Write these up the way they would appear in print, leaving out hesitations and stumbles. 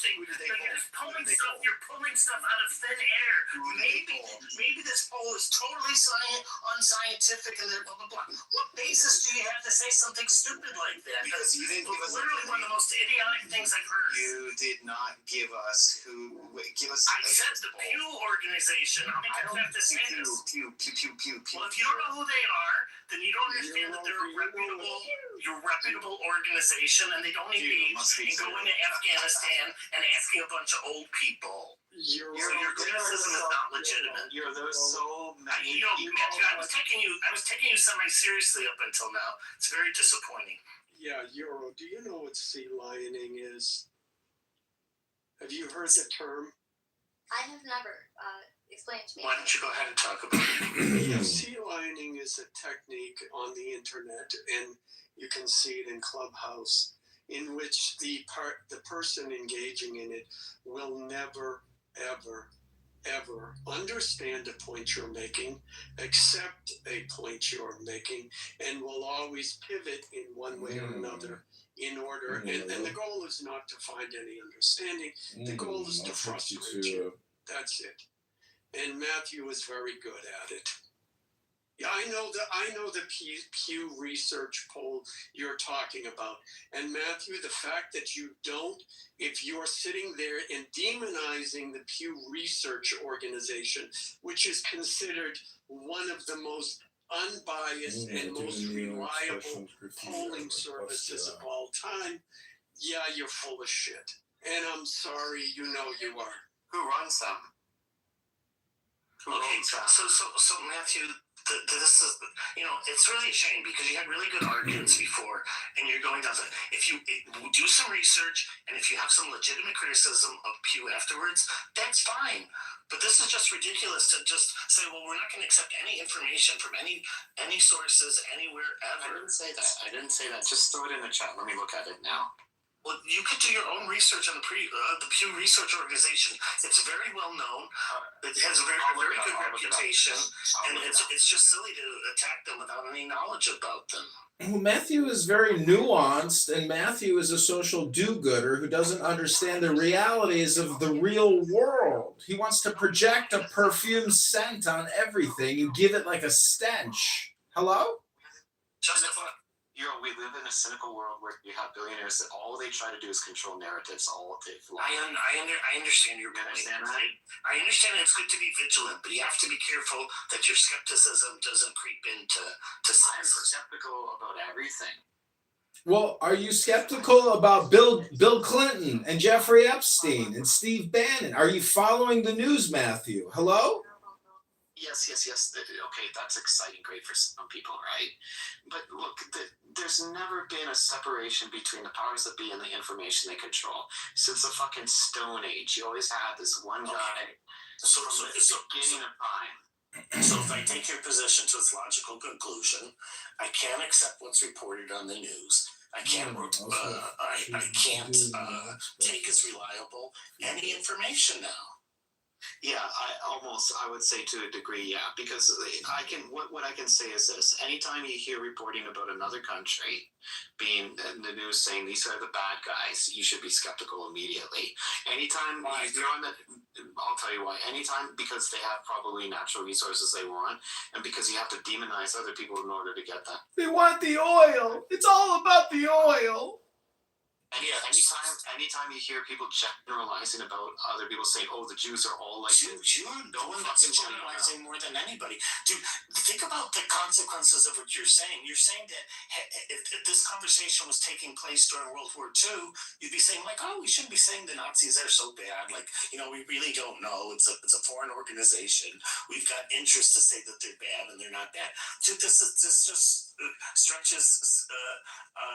interesting. You're pulling stuff out of thin air. Maybe this poll is totally unscientific and blah blah blah. What basis do you have to say something stupid like that? Because you didn't give us literally one of the most idiotic things I've heard. You did not give us I said the Pew organization. How many times do I have to say this? Pew. Well, if you don't know who they are, then you don't understand that they're a reputable organization, and they don't engage in going to Afghanistan and asking a bunch of old people. Your criticism is not legitimate. There's so many. Matthew, I was taking you semi-seriously up until now. It's very disappointing. Yeah, Euro, do you know what sea lioning is? Have you heard the term? I have never. Explain it to me. Why don't you go ahead and talk about it? Yeah, sea lioning is a technique on the internet, and you can see it in Clubhouse, in which the person engaging in it will never, ever understand a point you're making, accept a point you're making, and will always pivot in one way or another in order. And the goal is not to find any understanding. The goal is to frustrate you. That's it. And Matthew is very good at it. Yeah, I know the Pew Research poll you're talking about. And Matthew, the fact that you don't, if you're sitting there and demonizing the Pew Research organization, which is considered one of the most unbiased and most reliable polling services of all time, yeah, you're full of shit. And I'm sorry, you know you are. Who runs them? So Matthew, this is, it's really a shame because you had really good arguments before, and you're going down to, if you do some research, and if you have some legitimate criticism of Pew afterwards, that's fine. But this is just ridiculous to just say, well, we're not going to accept any information from any sources anywhere ever. I didn't say that. Just throw it in the chat. Let me look at it now. Well, you could do your own research on the Pew Research organization. It's very well known. It has a very good reputation, and it's just silly to attack them without any knowledge about them. Well, Matthew is very nuanced, and Matthew is a social do-gooder who doesn't understand the realities of the real world. He wants to project a perfume scent on everything and give it like a stench. Hello? Justify. We live in a cynical world where you have billionaires that all they try to do is control narratives. I understand your point. I understand it's good to be vigilant, but you have to be careful that your skepticism doesn't creep into I'm skeptical about everything. Well, are you skeptical about Bill Clinton and Jeffrey Epstein and Steve Bannon? Are you following the news, Matthew? Hello? Yes. Okay, that's exciting, great for some people, right? But look, there's never been a separation between the powers that be and the information they control. Since the fucking Stone Age, you always had this one guy from the beginning of time. So if I take your position to its logical conclusion, I can't accept what's reported on the news. I can't take as reliable any information now. Yeah, I would say to a degree, yeah, because what I can say is this: anytime you hear reporting about another country being in the news saying these are the bad guys, you should be skeptical immediately. Anytime you're on I'll tell you why. Anytime, because they have probably natural resources they want, and because you have to demonize other people in order to get that. They want the oil. It's all about the oil. Anytime you hear people generalizing about other people saying, "Oh, the Jews are all like," no one fucking generalizing more than anybody. Dude, think about the consequences of what you're saying. You're saying that if this conversation was taking place during World War II, you'd be saying like, "Oh, we shouldn't be saying the Nazis are so bad. Like, we really don't know. It's a foreign organization. We've got interest to say that they're bad and they're not bad." Dude, this just stretches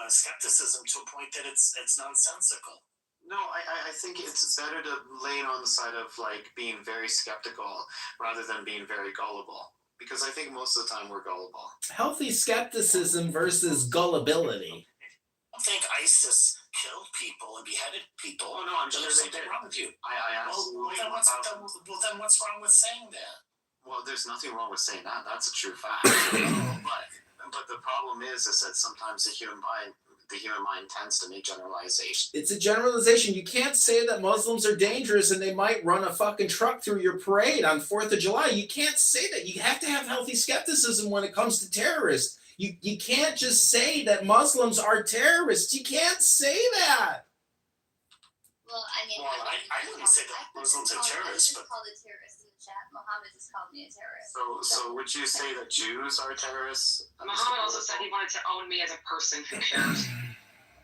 skepticism to a point that it's nonsensical. No, I think it's better to lean on the side of like being very skeptical rather than being very gullible, because I think most of the time we're gullible. Healthy skepticism versus gullibility. I don't think ISIS killed people and beheaded people. Oh no, I'm sure there's they something did. wrong with you. I absolutely. Well, then what's wrong with saying that? Well, there's nothing wrong with saying that. That's a true fact. But the problem is that sometimes the human mind the human mind tends to make generalizations. It's a generalization. You can't say that Muslims are dangerous and they might run a fucking truck through your parade on 4th of July. You can't say that. You have to have healthy skepticism when it comes to terrorists. You can't just say that Muslims are terrorists. You can't say that. Well, I mean, Well, I wouldn't say that Muslims are terrorists, but called a terrorist in the chat. Muhammad just called me a terrorist. So would you say that Jews are terrorists? Muhammad also said he wanted to own me as a person. Who cares?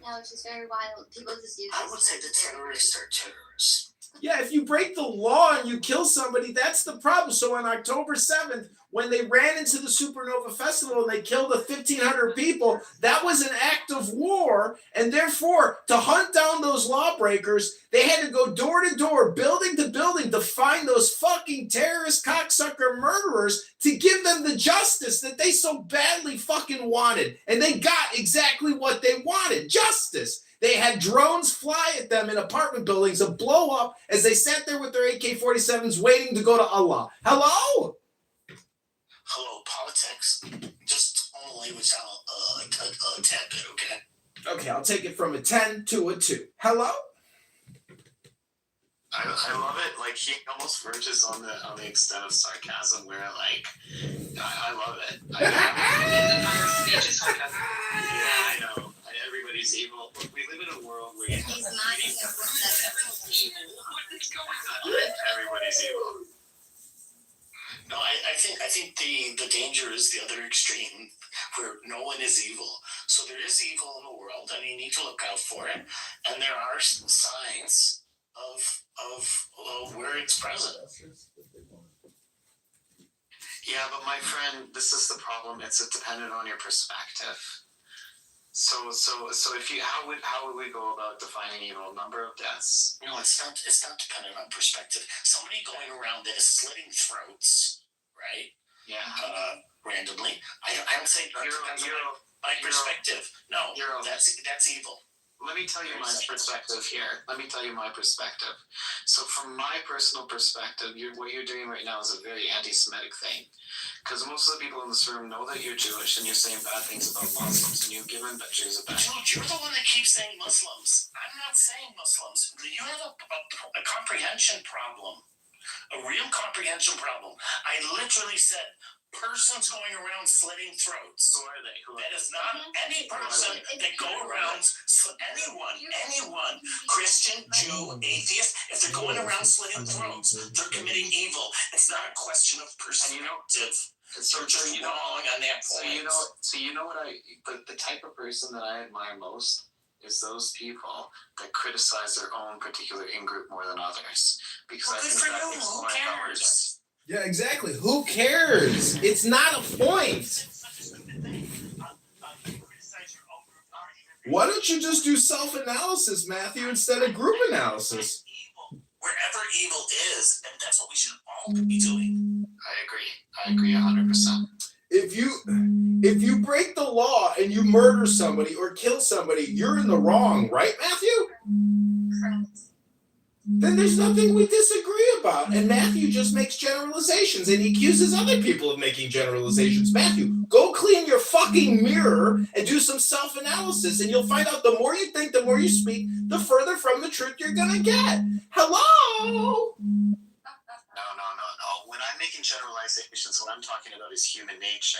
No, it's just very wild. People just use. I would say the terrorists are terrorists. Yeah, if you break the law and you kill somebody, that's the problem. So on October 7th, when they ran into the Supernova Festival and they killed 1,500 people, that was an act of war. And therefore, to hunt down those lawbreakers, they had to go door to door, building to building, to find those fucking terrorist cocksucker murderers to give them the justice that they so badly fucking wanted. And they got exactly what they wanted, justice. They had drones fly at them in apartment buildings and blow up as they sat there with their AK-47s waiting to go to Allah. Hello? Hello, politics. Just only which I'll a tad bit, okay? Okay, I'll take it from a 10 to a 2. Hello? I love it. Like he almost verges on the extent of sarcasm, where like I love it. The entire speech is sarcasm. Yeah, I know. Everybody's evil. We live in a world where He's not evil. What is going on? everybody's evil. No, I think the danger is the other extreme, where no one is evil. So there is evil in the world, and you need to look out for it. And there are signs of where it's present. Yeah, but my friend, this is the problem. It's dependent on your perspective. So if you how would we go about defining evil? Number of deaths. No, it's not dependent on perspective. Somebody going around that is slitting throats, right? Yeah. Randomly. I don't say it depends on my perspective. No, that's evil. Let me tell you my perspective here. So from my personal perspective, what you're doing right now is a very anti-Semitic thing. Because most of the people in this room know that you're Jewish and you're saying bad things about Muslims and you've given Jews a bad Dude, you're the one that keeps saying Muslims. I'm not saying Muslims. You have a comprehension problem. A real comprehension problem. I literally said persons going around slitting throats. Who are they? That is not any person that go around anyone, Christian, Jew, atheist, if they're going around slitting throats, they're committing evil. It's not a question of perspective. They're just wrong on that point. So you know what the type of person that I admire most is those people that criticize their own particular in-group more than others. Because Well, I good think for that you. makes Who more intelligence. cares? Yeah, exactly. Who cares? It's not a point. Why don't you just do self-analysis, Matthew, instead of group analysis? Wherever evil is, and that's what we should all be doing. I agree 100%. If you break the law and you murder somebody or kill somebody, you're in the wrong, right, Matthew? Correct. Then there's nothing we disagree about. And Matthew just makes generalizations and he accuses other people of making generalizations. Matthew, go clean your fucking mirror and do some self-analysis, and you'll find out the more you think, the more you speak, the further from the truth you're gonna get. Hello? No. When I'm making generalizations, what I'm talking about is human nature.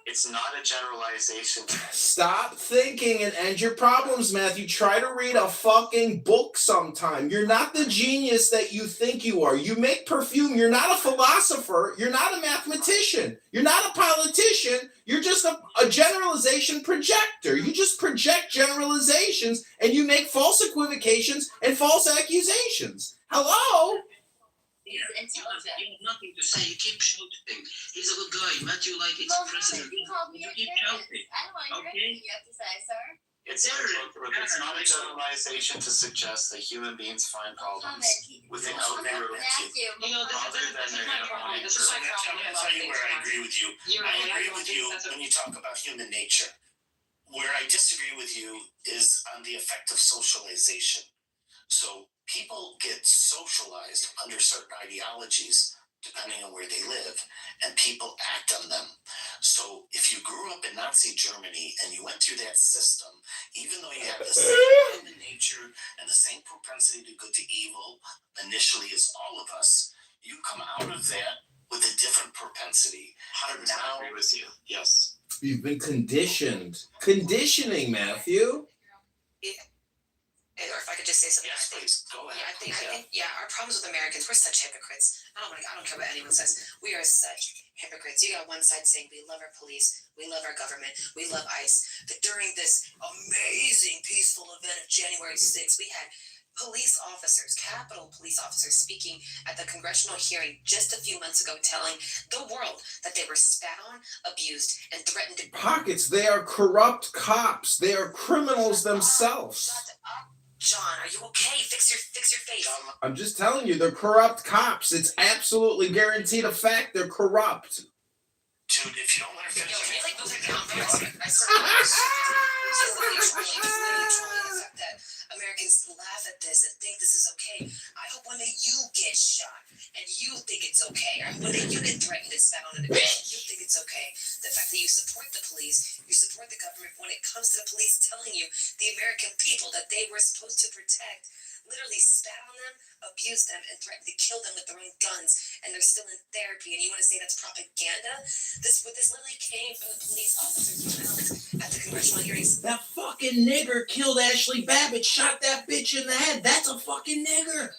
It's not a generalization. Stop thinking and end your problems, Matthew. Try to read a fucking book sometime. You're not the genius that you think you are. You make perfume. You're not a philosopher. You're not a mathematician. You're not a politician. You're just a generalization projector. You just project generalizations and you make false equivocations and false accusations. Hello? He's intelligent. You have nothing to say. You keep shouting. He's a good guy. Matthew, like, it's Well, president. he called me You a keep terrorist. shouting. I don't want to hear Okay. anything you have to say, sir. It's not a generalization to suggest that human beings find problems without their Matthew. You know, this Other is than their my problem. This is my I'm problem gonna about tell you things. where I agree with you. You're I right, agree don't with think you that's when you talk about human nature. Where I disagree with you is on the effect of socialization. So people get socialized under certain ideologies depending on where they live, and people act on them. So if you grew up in Nazi Germany and you went through that system, even though you have the same human nature and the same propensity to good to evil initially as all of us, you come out of that with a different propensity. 100% agree with you. Yes. You've been conditioned. Conditioning, Matthew. Or if I could just say something, Yes, I think, please go ahead. our problems with Americans, we're such hypocrites. I don't care what anyone says. We are such hypocrites. You got one side saying we love our police, we love our government, we love ICE. But during this amazing peaceful event of January 6th, we had police officers, Capitol police officers, speaking at the congressional hearing just a few months ago, telling the world that they were spat on, abused, and threatened to. Pockets, they are corrupt cops. They are criminals themselves. Shut up, John. Are you okay? Fix your face. I'm just telling you, they're corrupt cops. It's absolutely guaranteed a fact. They're corrupt. Dude, if you don't let her finish, Can you like move it down? I that Americans laugh at this and think this is okay. I hope one day you get shot and you think it's okay. Or one day you get threatened and spat on and you think it's okay. The fact that you support the police, you support the government when it comes to the police telling you the American people that they were supposed to protect literally spat on them, abused them, and threatened to kill them with their own guns, and they're still in therapy, and you want to say that's propaganda? This literally came from the police officers' mouths at the congressional hearings. That fucking nigger killed Ashley Babbitt, shot that bitch in the head. That's a fucking nigger.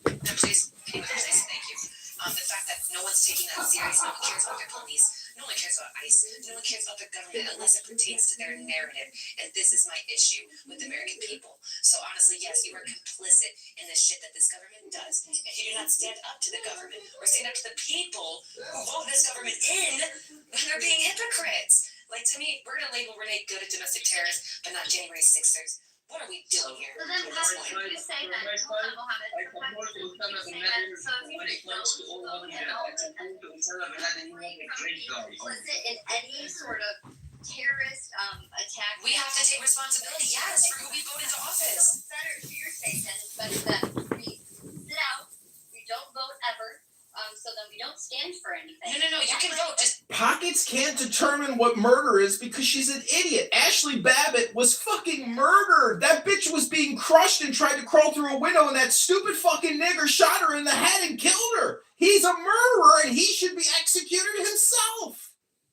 No, please, thank you. The fact that no one's taking that serious, no one cares about their police, no one cares about ICE, no one cares about their government unless it pertains to their narrative. And this is my issue with the American people. So honestly, yes, you are complicit in the shit that this government does. If you do not stand up to the government or stand up to the people who vote this government in, then they're being hypocrites. Like, to me, we're gonna label Renee good at domestic terrorists, but not January 6ers. What are we doing here? So then how do you say that? Hold on, Mohammed. How do you say that? So if when it comes to all of that, I support Osama bin Laden, he was a great guy. complicit in any sort of terrorist attack. We have to take responsibility, yes, for who we voted to office. So it's better, so you're saying then it's better that we sit out, we don't vote ever, so then we don't stand for anything. No, you can vote, just Pockets can't determine what murder is because she's an idiot. Ashley Babbitt was fucking murdered. That bitch was being crushed and tried to crawl through a window, and that stupid fucking nigger shot her in the head and killed her. He's a murderer, and he should be executed himself.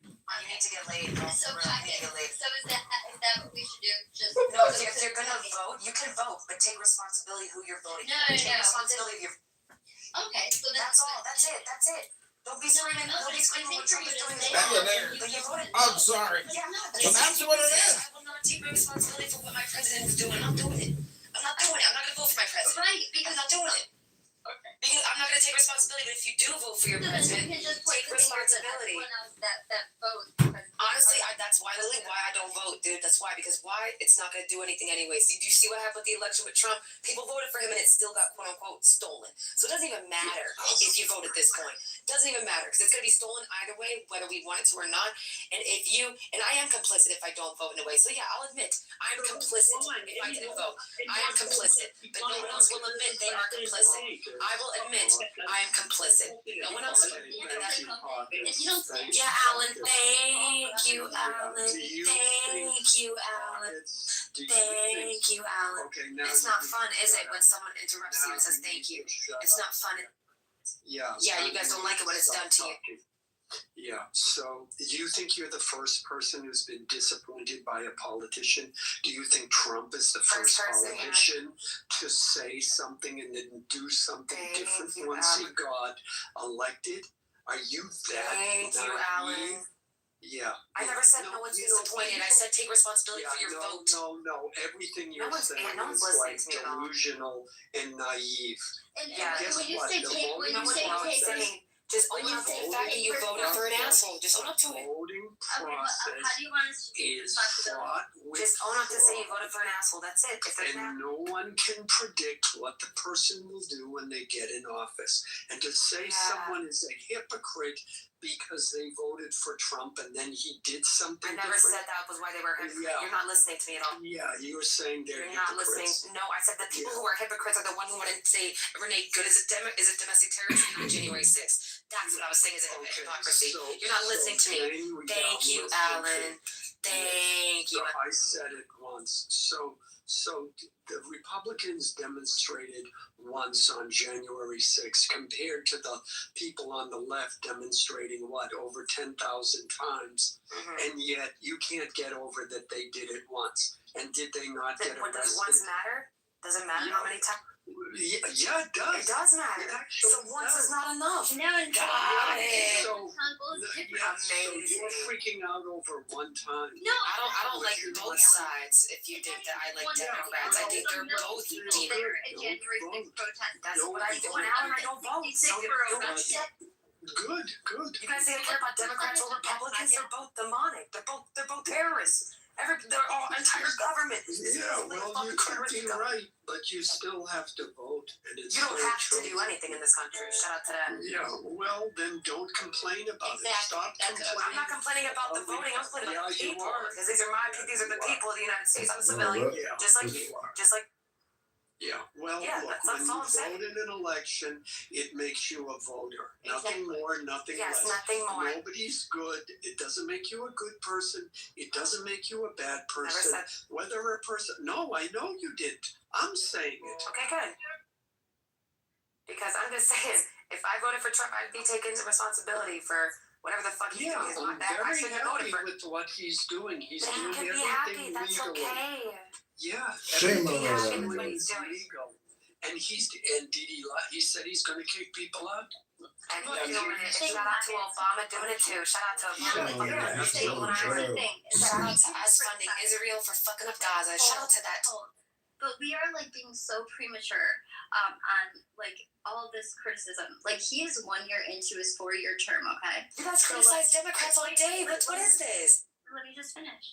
you need to get laid. So, so is that what we should do? Just No, if you're gonna vote, you can vote, but take responsibility who you're voting No, for. no, Take no. responsibility of your. Okay, so That's all. That's it. Don't be screaming. Don't be screaming what you're doing. But you voted. I'm sorry. Yeah, But that's what it is. I will not take my responsibility for what my president is doing. I'm not doing it. I'm not gonna vote for my president. Right, I'm because not doing it. Because I'm not gonna take responsibility. But if you do vote for your so then president, you can just take responsibility. That vote. Honestly, that's why I don't vote, dude. That's why. Because why? It's not going to do anything anyway. See, do you see what happened with the election with Trump? People voted for him and it still got quote unquote stolen. So it doesn't even matter if you vote at this point. It doesn't even matter because it's going to be stolen either way, whether we want it to or not. And I am complicit if I don't vote in a way. So yeah, I'll admit I'm complicit if I didn't vote. I am complicit, but no one else will admit they are complicit. I will admit I am complicit. No one else will. If you don't stand Yeah, Alan. Thank you, Alan. Thank you, Alan. Thank you, Alan. Okay, now It's not fun, is it, when someone interrupts you and says thank you? It's not fun. Yeah. Yeah, you guys don't like it when it's done to you. Yeah, so you think you're the first person who's been disappointed by a politician? Do you think Trump is the first person, yeah. politician to say something and then do something Thank different you, once he Alan. got elected? Are you that Thank you, naive? Alan. Yeah. I never said no one's disappointed. I said take responsibility for your vote. No. Everything No you're one's- saying no one's is like listening to me at all. delusional and naive. And Yeah. Guess when you what? say The take, when voting you say No one's take, saying just own when you up to say the fact that you take voted for an asshole. Just own up to it. Voting okay, how process do you want us to take is responsibility? fraught with Just own up to say you fraud. voted for an asshole. That's it. If there's an And no one can predict what the person will do when they get in office. And to say Yeah. someone is a hypocrite because they voted for Trump and then he did something I never different? said that was why they were hypocrites. Yeah. You're not listening to me at all. Yeah, you were saying they're You're not listening. hypocrites. No, I said the people who are hypocrites are the one who want to say Renee Good is a domestic terrorist and not January 6th. That's what I was saying is a hypocrisy. You're not listening to me. Thank you, Alan. Thank you. So I said it once. So the Republicans demonstrated once on January 6th compared to the people on the left demonstrating over 10,000 times. Mhm. And yet you can't get over that they did it once. And did they not get What does arrested? once matter? Does it matter how many times? Yeah, it does. It does matter. It actually So once does. is not enough. Now in Got it. So, different. yeah, so Amazing. you're freaking out over one time. No, I don't like both sides. If you think that I like Democrats, I think they're both people demons. there at January 6th protest. That's what I do. And Alan, I don't vote. So Good. you guys say I care about Democrats or Republicans? They're both demonic. They're both terrorists. They're all entire government. Yeah, well, you could be right, but you still have to vote, and it's You don't their have to do choice. anything in this country. Shout out to that. Yeah, well, then don't complain about it. Stop That's it. I'm not complaining. complaining about the voting. I'm complaining about the Yeah, you people are. because these are the people of the United States. I'm a civilian, Yeah, just like you. Just like yeah. Well, Yeah, look, that's when you all I'm saying. vote in an election, it makes you a voter. Nothing Exactly. more, nothing yes, less. nothing more. Nobody's good. It doesn't make you a good person. It doesn't make you a bad Never person. said. Whether a person, no, I know you didn't. I'm saying it. Okay, good. Because I'm just saying, if I voted for Trump, I'd be taking responsibility for whatever the fuck he's Yeah, doing. It's I'm not that I very shouldn't have voted happy for. with what he's doing. He's But he doing can be everything happy. That's legally. okay. Yeah, Shame on everything him. is legal. And did he lie? He said he's going to kick people out. And Yeah, he's doing it. you- Shout out to Obama doing it too. Shout out to No, Obama. Oh, but yeah, here's the thing. so Here's the true. thing. Is Shout out that to us funding Israel for fucking up Gaza. Shout out to that. But we are like being so premature on like all this criticism. Like he is 1 year into his 4-year term. Okay. You guys criticize Democrats all day. What is this? Let me just finish.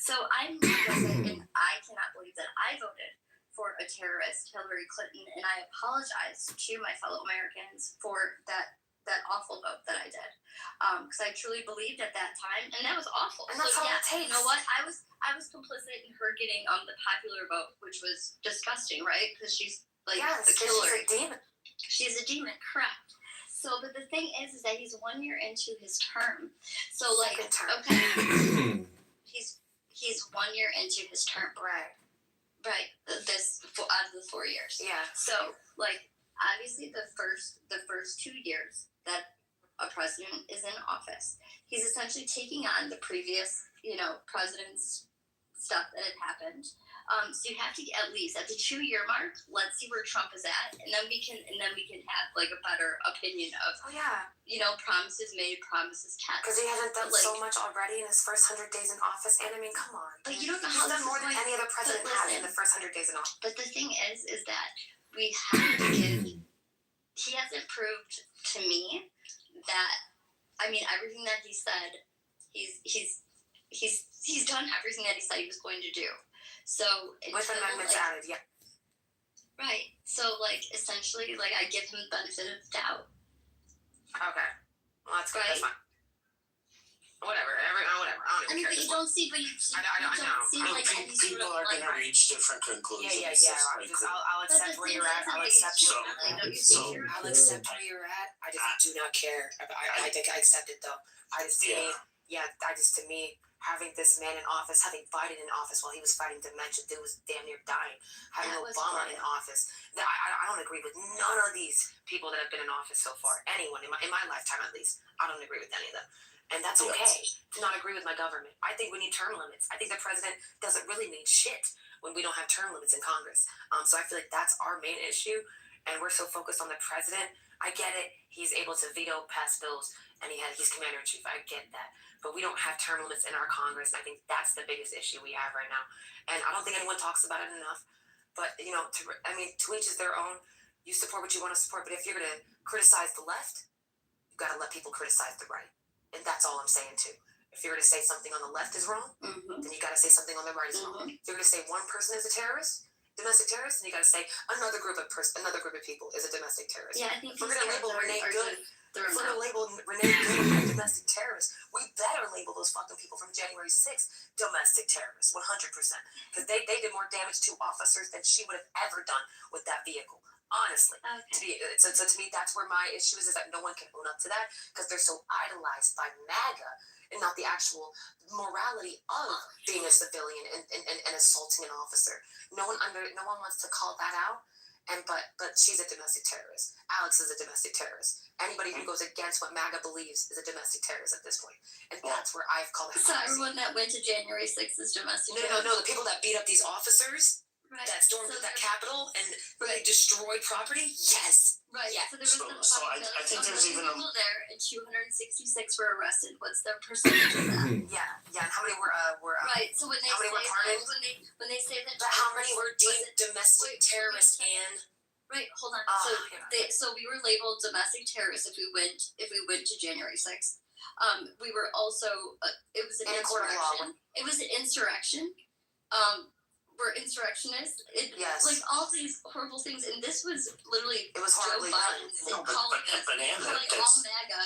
So I'm and I cannot believe that I voted for a terrorist, Hillary Clinton, and I apologize to my fellow Americans for that awful vote that I did, because I truly believed at that time, and that was awful. And that's so all yeah, it takes. you know what? I was complicit in her getting the popular vote, which was disgusting, right? Because she's like Yes, a because killer. she's a demon. She's a demon, correct. So, but the thing is that he's 1 year into his term. So, like, Second term. okay, he's 1 year into his term, Right. right? Out of the 4 years. Yeah. So, like, obviously, the first 2 years that a president is in office, he's essentially taking on the previous, president's stuff that had happened. So you have to at least at the 2-year mark, let's see where Trump is at, and then we can have like a better opinion of Oh yeah. promises made, promises kept. Because he hasn't done Like- so much already in his first 100 days in office. And I mean, come on. But you don't know He's how done this more is than going- any other president but has in listen. the first 100 days in office. But the thing is that we have to give. He hasn't proved to me that. I mean, everything that he said, he's done everything that he said he was going to do. So With until, amendments like, added, yeah. right. So like essentially, like I give him the benefit of the doubt. Okay. Well, that's good. That's Right. fine. Whatever. Whatever. I don't I even mean, care. but you don't see, I know. don't seem I mean, like any sort people of are like. going to reach different conclusions. Yeah. That's I'll like- just, I'll But the accept where thing you're at. is, I'll like, accept it's you. true, like, don't you so- see your- I'll accept where you're at. I just do not care. I think I accept it though. To me, having this man in office, having Biden in office while he was fighting dementia, dude was damn near dying. Having That was Obama horrible. in office, I don't agree with none of these people that have been in office so far. Anyone in my lifetime, at least, I don't agree with any of them, and that's Yes. okay to not agree with my government. I think we need term limits. I think the president doesn't really mean shit when we don't have term limits in Congress. So I feel like that's our main issue, and we're so focused on the president. I get it; he's able to veto past bills, and he's commander in chief. I get that. But we don't have term limits in our Congress, and I think that's the biggest issue we have right now. And I don't think anyone talks about it enough. But to each is their own. You support what you want to support, but if you're going to criticize the left, you got to let people criticize the right, and that's all I'm saying too. If you're going to say something on the left is wrong, Mhm. then you got to say something on the right is wrong. Mhm. If you're going to say one person is a terrorist domestic terrorist, and you gotta say another group of people is a domestic terrorist. Yeah, I think If we're these gonna guys label Renee are Good, the if we're gonna label Renee Good a domestic terrorist, we better label those fucking people from January 6th domestic terrorists, 100%. Because they did more damage to officers than she would have ever done with that vehicle. Honestly, Okay. so to me, that's where my issue is that no one can own up to that because they're so idolized by MAGA and not the actual morality of being a civilian and assaulting an officer. No one wants to call that out. But she's a domestic terrorist. Alex is a domestic terrorist. Anybody who goes against what MAGA believes is a domestic terrorist at this point. And that's where I've called it. So everyone that went to January 6th is domestic No, terrorists? the people that beat up these officers, Right. that stormed So that there- Capitol and really destroyed property, yes. Right. Yeah. So there was So- the so I possibility think of there's even a- people there, and 266 were arrested. What's their percentage of that? Yeah, and how many were Right. So when they How many were say pardoned? that, when they say that, but how many were was deemed it- domestic wait, terrorists wait. and Right. Hold on. yeah. So we were labeled domestic terrorists if we went to January 6th. We were also it was an In a court of law. insurrection. It was an insurrection. We're insurrectionists. Yes. Like all these horrible things, and this was literally It was Joe horribly Biden No, but- calling but- us but Ann, calling that's- all MAGA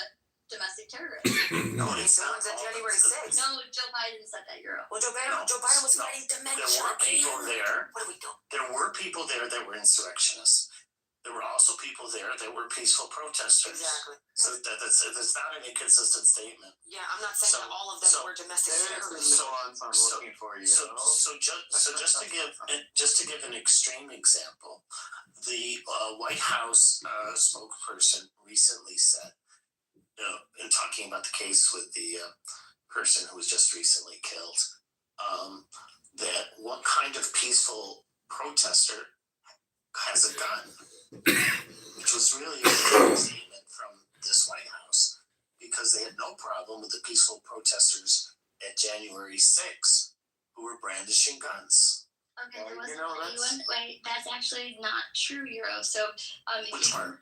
domestic terrorists. No, it's the not. ones at all- January it's- 6th. No, Joe Biden said that. You're Well, Joe Biden was fighting dementia. There were people and- there. What are we doing? There were people there that were insurrectionists. There were also people there that were peaceful protesters. Exactly. So that's not an inconsistent statement. Yeah, I'm not saying So- that all of them so- were domestic There's the terrorists. nuance I'm so- looking for, you So, know? so just to give an extreme example, the White House spokesperson recently said, in talking about the case with the person who was just recently killed, that what kind of peaceful protester has a gun, which was really a big statement from this White House, because they had no problem with the peaceful protesters at January 6th who were brandishing guns. Okay, there Well, wasn't you know, that's- anyone. Wait, that's actually not true, Euro. So, if Which you part?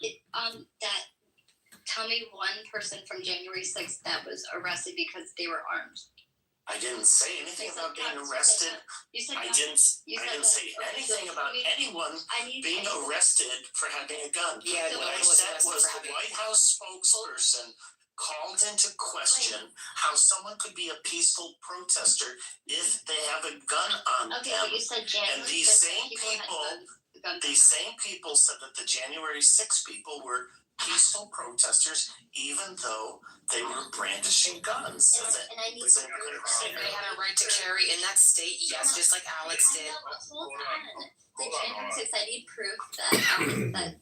that, tell me one person from January 6th that was arrested because they were armed. I didn't say anything about being arrested. You said I guns. didn't You I said didn't that. say Okay, anything so about I need- anyone I need being I need- arrested for having a gun. Yeah, no What one I was said arrested was for the having- White House spokesperson called into question how someone could be a peaceful protester if they have a gun on Okay, but them. you said January. these 6th, same people had people- guns. These same people said that the January 6th people were peaceful protesters, even though they were brandishing guns. And I need Is to that prove correct? They had a right to carry in that state, yes, just like Alex I did. know, but hold Hold on. on. The Hold on, January hold on. 6th, I need proof that that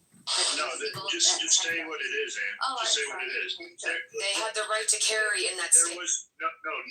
No, these people just that say had what it is, Ann. Oh, Just I'm say what it sorry. is. They had the right to carry in that There state. was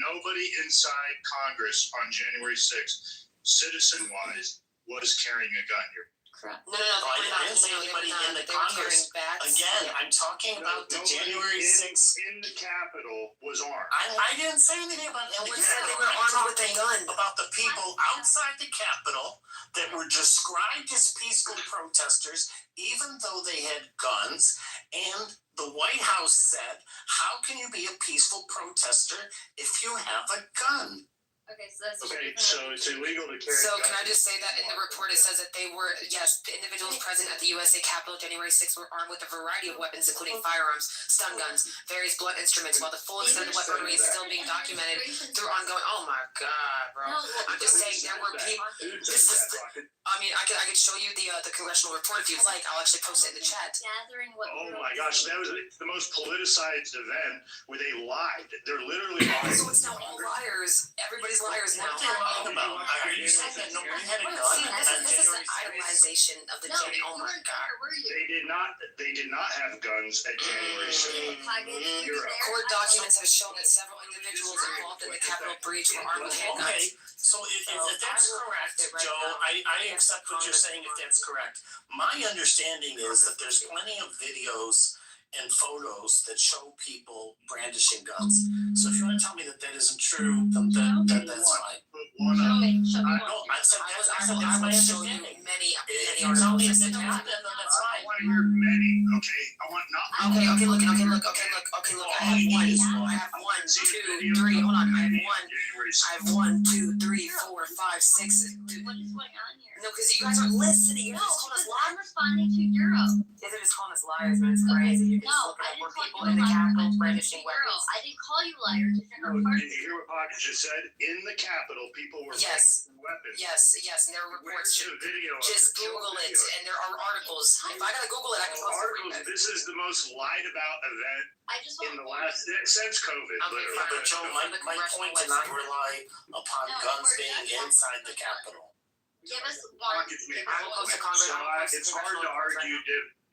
nobody inside Congress on January 6th, citizen wise, was carrying a gun here. Correct. No, I they were not. didn't say No, they were anybody not. in the They were Congress. carrying bats. Again, Yeah. I'm talking about the Nobody January in- 6th. in the Capitol was armed. I didn't say anything about No the one said they Capitol. were I'm armed with a talking gun. about the people outside the Capitol that were described as peaceful protesters, even though they had guns. And the White House said, how can you be a peaceful protester if you have a gun? Okay, so that's Okay, so it's illegal to carry. So guns. can I just say that in the report it says that they were, yes, the individuals present at the USA Capitol January 6th were armed with a variety of weapons, including firearms, stun guns, various blunt instruments, while the full extent of the weaponry is still being documented through ongoing. Oh my God, bro! I'm just saying there were people. Who said This is that, the- Rocket? I mean, I could show you the congressional report if you'd like. I'll actually post it in the chat. Gathering what. Oh my gosh, that was the most politicized event where they lied. They're literally lying. So it's now all liars. Everybody's liars now. What are they lying about? Are you saying that nobody had a gun See, on this is the January 6th? idolization of the No, January. you Oh my weren't God. there, were you? They did not have guns at January 6th. Pockets, You're there, Court I- documents have shown that several individuals involved in the Capitol breach were armed with handguns. Okay, so if that's correct, Joe, I accept what you're saying if that's correct. My understanding is that there's plenty of videos and photos that show people brandishing guns. So if you want to tell me that that isn't true, then that's fine. Put one Show up. me, show me I one. know, I said I that's will my show you understanding. many If you articles. tell me that that say that that. happened, then that's fine. want to hear many. Okay, I want not. Okay, look. I have one, two, three. Hold on. I have 1, 2, 3, 4, 5, 6. What is going on here? No, because you guys aren't listening. You're No, just calling us because liars. I'm responding to Euro. Yeah, they're just calling us liars, man. It's crazy. You can No, just look I at more didn't call people you in the a liar. Capitol I'm brandishing Euro. weapons. I didn't call you liars. You're a Did part you hear what Pocket just said? In the Capitol, people were Yes. fighting weapons. Yes, and there are reports. Where's the video? Just Google it, and there are articles. If I gotta Google it, I can post Articles. it. This is the most lied about event I just in want the last since COVID. Okay, literally. fine. But Joe, my point did not rely upon No, guns we're being not- inside the Capitol. give us one. Pockets made I will post a Congress. So it's hard to argue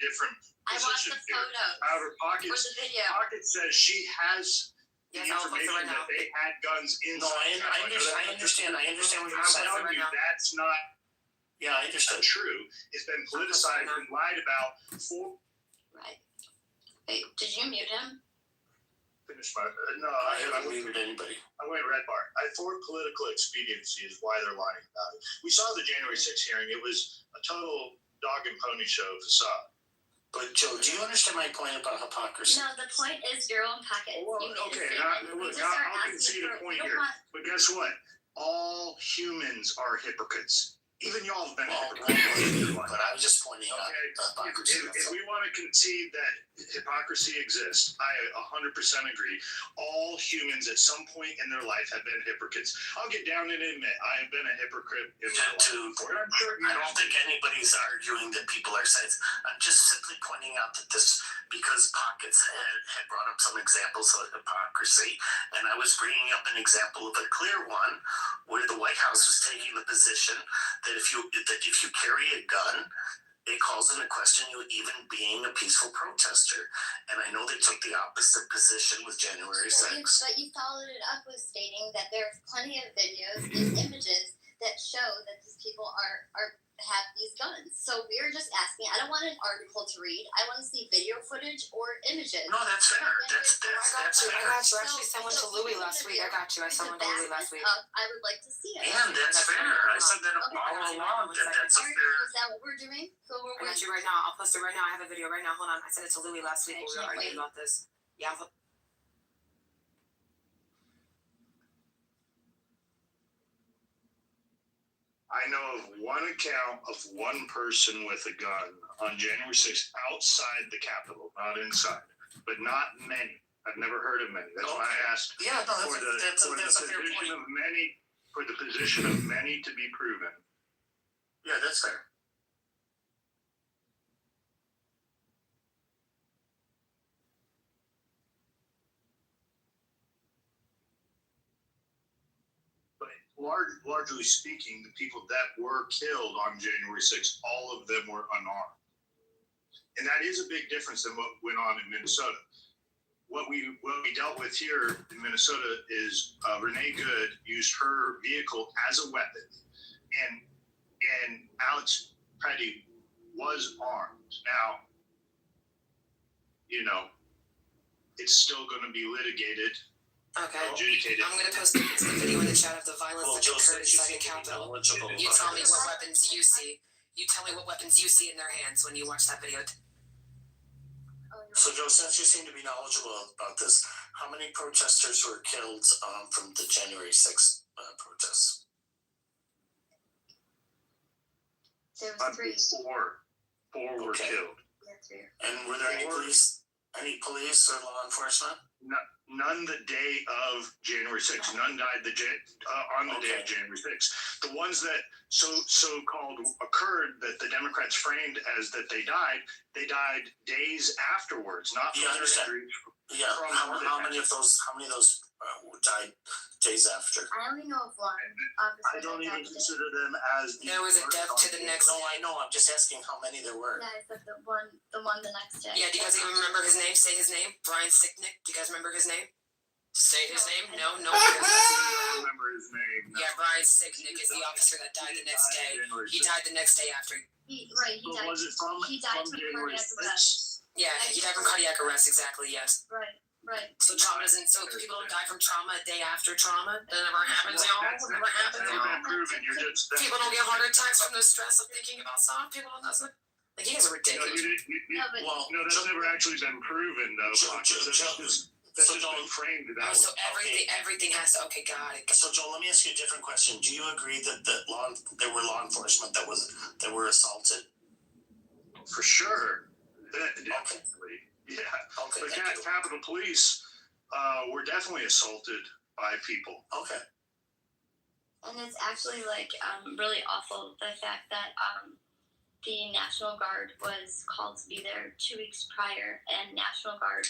different I want the positions here. photos However, or Pockets the video. says she has the Yes, I'll post it information right now. that they had guns inside. No, I the understand what you're I'm saying. telling you, that's not Yeah, I understood. true. It's been politicized and lied about for. Right. Wait, did you mute him? Finish my no. I I haven't went muted anybody. red bar. For political expediency is why they're lying about it. We saw the January 6th hearing. It was a total dog and pony show facade. But Joe, do you understand my point about hypocrisy? No, the point is Euro and Pockets. Well, You made a okay, statement. look, You just are I'll asking concede a for- point you don't here. want- But guess what? All humans are hypocrites. Even y'all have been Well, hypocrites. but I was just pointing out Okay, the hypocrisy. if we want to concede that hypocrisy exists, I 100% agree. All humans at some point in their life have been hypocrites. I'll get down and admit I have been a hypocrite in my life. I'm sure you I have. don't think anybody's arguing that people are saying. I'm just simply pointing out that this, because Pockets had brought up some examples of hypocrisy, and I was bringing up an example of a clear one where the White House was taking the position that if you carry a gun, it calls into question you even being a peaceful protester. And I know they took the opposite position with January 6th. But you followed it up with stating that there's plenty of videos and images that show that these people have these guns. So we're just asking. I don't want an article to read. I want to see video footage or images. No, that's fair. That's I got you. fair. I actually sent one to Louis last week. I got you. I sent one to Louis last week. I would like to see it. And that's fair. I said that Okay. all along that that's a Alright, fair. is that what we're doing? So I got you right now. I'll post it right now. I have a video right now. Hold on. I sent it to Louis last week. I We were can't arguing wait. about this. Yeah. I know of one account of one person with a gun on January 6th outside the Capitol, not inside, but not many. I've never heard of many. That's why I asked Yeah, no, for that's the a fair position point. of many, for the position of many to be proven. Yeah, that's fair. But largely speaking, the people that were killed on January 6th, all of them were unarmed. And that is a big difference than what went on in Minnesota. What we dealt with here in Minnesota is Renee Good used her vehicle as a weapon, and Alex Petty was armed. Now, it's still going to be litigated, Okay. adjudicated. I'm gonna post the video in the chat of the violence Well, that Joe occurred said you inside seem the to be Capitol. knowledgeable You about tell me this. what weapons you see. You tell me what weapons you see in their hands when you watch that video. So Joe, since you seem to be knowledgeable about this, how many protesters were killed from the January 6th protests? There was three. Four were Okay. killed. Yeah, three. And were there any police or law enforcement? None the day of January 6th. None died on the day of January 6th. The ones that so-called occurred that the Democrats framed as that they died days afterwards, not Yeah, I from their understand. injuries. Yeah. How many of those died days after? I only know of one. I don't even consider them as the There was a death to the next. No, I know. I'm just asking how many there were. Yeah, I said the one the next day. Yeah, do you guys even remember his name? Say his name. Brian Sicknick. Do you guys remember his name? Say his name. No. I don't remember his name. Yeah, Brian Sicknick is the officer that died the next day. He died the next day after. He But died. was it from He died from January cardiac 6th? arrest. Yeah, he died from cardiac arrest. Exactly. Yes. Right. So trauma doesn't. So people don't die from trauma a day after trauma. That never happens, Well, y'all. that's That never never happens, y'all. been proven. You're just People don't get heart attacks from the stress of thinking about stuff. People don't. That's what. Like, you guys are ridiculous. No, but Well, No, that's never actually been proven, though. Joe, Pockets. That's so just Joel, been framed that Oh, so way. everything has to. Okay, got it. so Joel, let me ask you a different question. Do you agree that there were law enforcement that were assaulted? For sure. Definitely. Yeah. Okay, But thank you. Capitol Police were definitely assaulted by people. Okay. And it's actually like really awful the fact that the National Guard was called to be there 2 weeks prior, and National Guard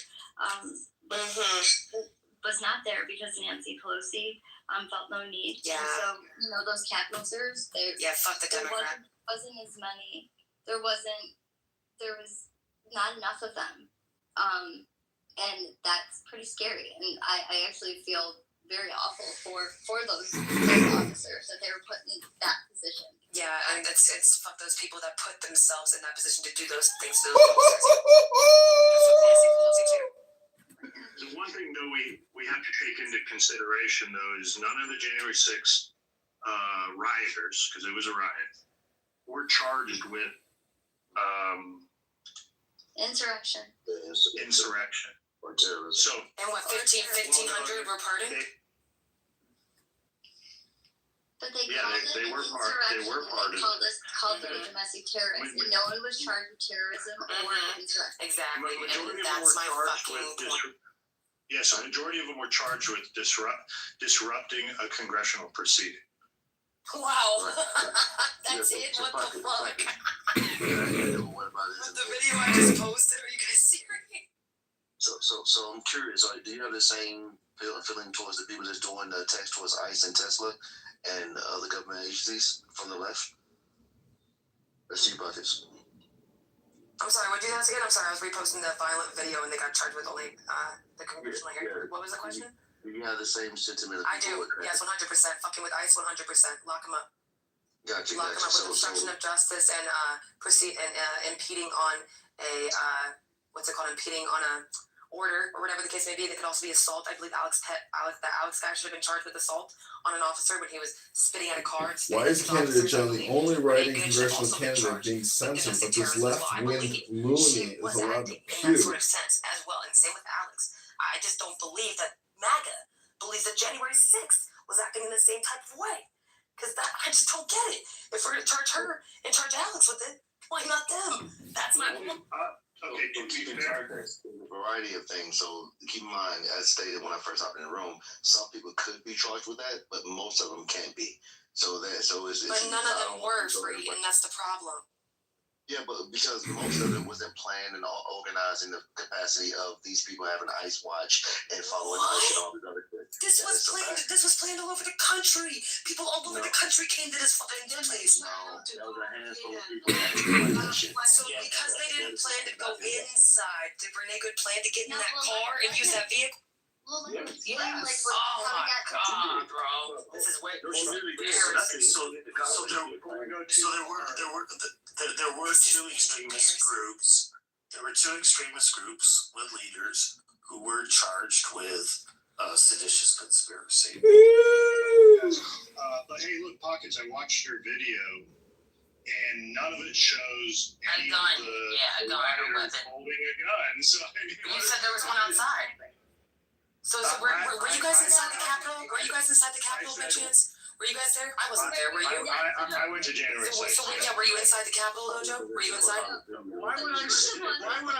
was not there because Nancy Pelosi felt no need. Yeah. And so those Capitol servers, Yeah, fuck the there Democrat. wasn't as many. There was not enough of them, and that's pretty scary. And I actually feel very awful for those officers that they were put in that position. Yeah, and it's fuck those people that put themselves in that position to do those things to those officers. That's what Nancy Pelosi too. The one thing, though, we have to take into consideration, though, is none of the January 6th rioters, because it was a riot, were charged with Insurrection. insurrection or terrorism. So, And what, 1,500 were pardoned? But they Yeah, called they it were an they were insurrection, and pardoned. they called it a domestic terrorist, and no one was charged with terrorism or insurrection. Exactly, majority and of them that's were my charged fucking with point. yes, a majority of them were charged with disrupting a congressional proceeding. Wow, that's it? What the fuck? What about With the video I just posted, are you guys serious? So I'm curious. Do you have the same feeling towards the people that's doing the attacks towards ICE and Tesla and other government agencies from the left? Let's see about this. I'm sorry, what did you ask again? I'm sorry, I was reposting the violent video and they got charged with only the congressional hearing. What was the question? Do you have the same sentiment? I do, yes, 100%. Fucking with ICE, 100%. Lock them up. Gotcha. Lock them up with obstruction of justice and impeding on a impeding on a order or whatever the case may be. That could also be assault. I believe Alex guy should have been charged with assault on an officer when he was spitting at a car. Why is candidate John the only writing congressional candidate being censored, but this left-wing loony is allowed to in that pew? sort of sense as well, and same with Alex. I just don't believe that MAGA believes that January 6th was acting in the same type of way. Because I just don't get it. If we're going to charge her and charge Alex with it, why not them? That's my point. Okay, to be fair, There's a variety of things. So keep in mind, as stated when I first hopped in the room, some people could be charged with that, but most of them can't be. So it's But none of them were free, and that's the problem. Yeah, but because most of it wasn't planned and organized in the capacity of these people having ICE watch and following ICE and all this other shit. This was planned. This was planned all over the country. People all over the country came to this fucking place. No, that was a handful of people that actually like that shit. So because they didn't plan to go inside, did Renee Good plan to get in that car and use that vehicle? Well, let me explain Yes. how we got God, bro. This is way So there were two extremist groups. There were two extremist groups with leaders who were charged with seditious conspiracy. but hey, look, Pockets, I watched your video, and none of it shows any gun. of the Yeah, a gun or a rioters weapon. holding a gun. So I mean, You said there was one outside. So were you guys inside the Capitol? Were you guys inside the Capitol by chance? Were you guys there? I wasn't there. Were you? I went to January 6th. So were you inside the Capitol, Dojo? Were you inside? Why would I?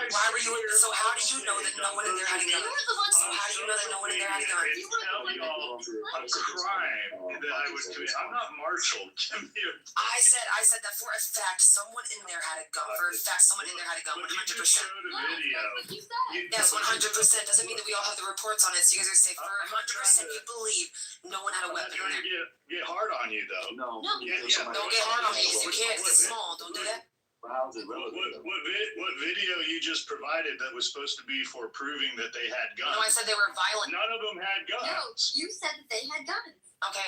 Why were you? So how do you know that no one in there had a gun? So how do you know that no one in there had a gun? Tell y'all a crime that I would commit. I'm not Marshall. Give me a. I said that for a fact. Someone in there had a gun. For a fact, someone in there had a gun. 100%. But you just showed a video. Yes, 100%. Doesn't mean that we all have the reports on it. So you guys are safe. For 100%, you believe no one had a I'm not weapon in trying there. to get hard on you though. No. Yeah, Don't get hard on me because you can't. It's small. Don't do that. How's it What relevant? video you just provided that was supposed to be for proving that they had guns? No, I said they were violent. None of them had No, guns. you said that they had guns. Okay,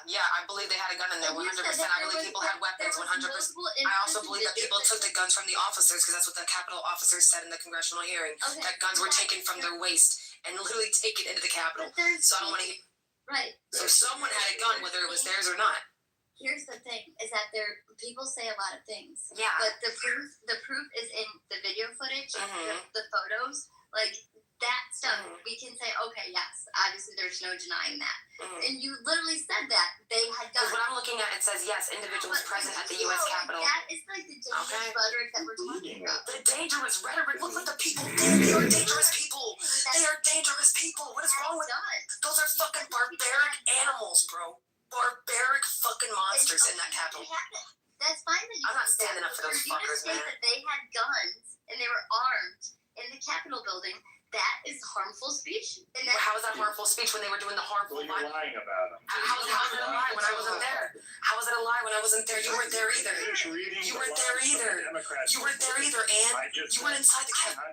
yeah, I believe they had a gun in there. 100%. I believe people had weapons. 100%. I also believe that people took the guns from the officers because that's what the Capitol officers said in the congressional hearing. Okay. That guns were taken from their waist and literally taken into the Capitol. But there's So I don't want to. right. So someone had a gun, whether it was theirs or not. here's the thing: is that people say a lot of things, Yeah. but the proof is in the video footage, the photos, like that stuff. We can say, okay, yes, obviously, there's no denying that. And you literally said that they had Because done. what I'm looking at, it says yes, individuals present at the U.S. Capitol. That is like the dangerous rhetoric that we're talking about. The dangerous rhetoric. Look what the people did. They are dangerous people. They are dangerous people. What is wrong with done? those? Are fucking barbaric animals, bro. Barbaric fucking monsters in that Capitol. That's fine that you. I'm not standing up for those fuckers, man. man. That they had guns and they were armed in the Capitol building. That is harmful speech. And how is that harmful speech when they were doing the harmful? Well, you're lying about them. How is it a lie when I wasn't there? How was it a lie when I wasn't there? You weren't there either. You weren't there either. You weren't there either, Ann. You weren't inside the Capitol.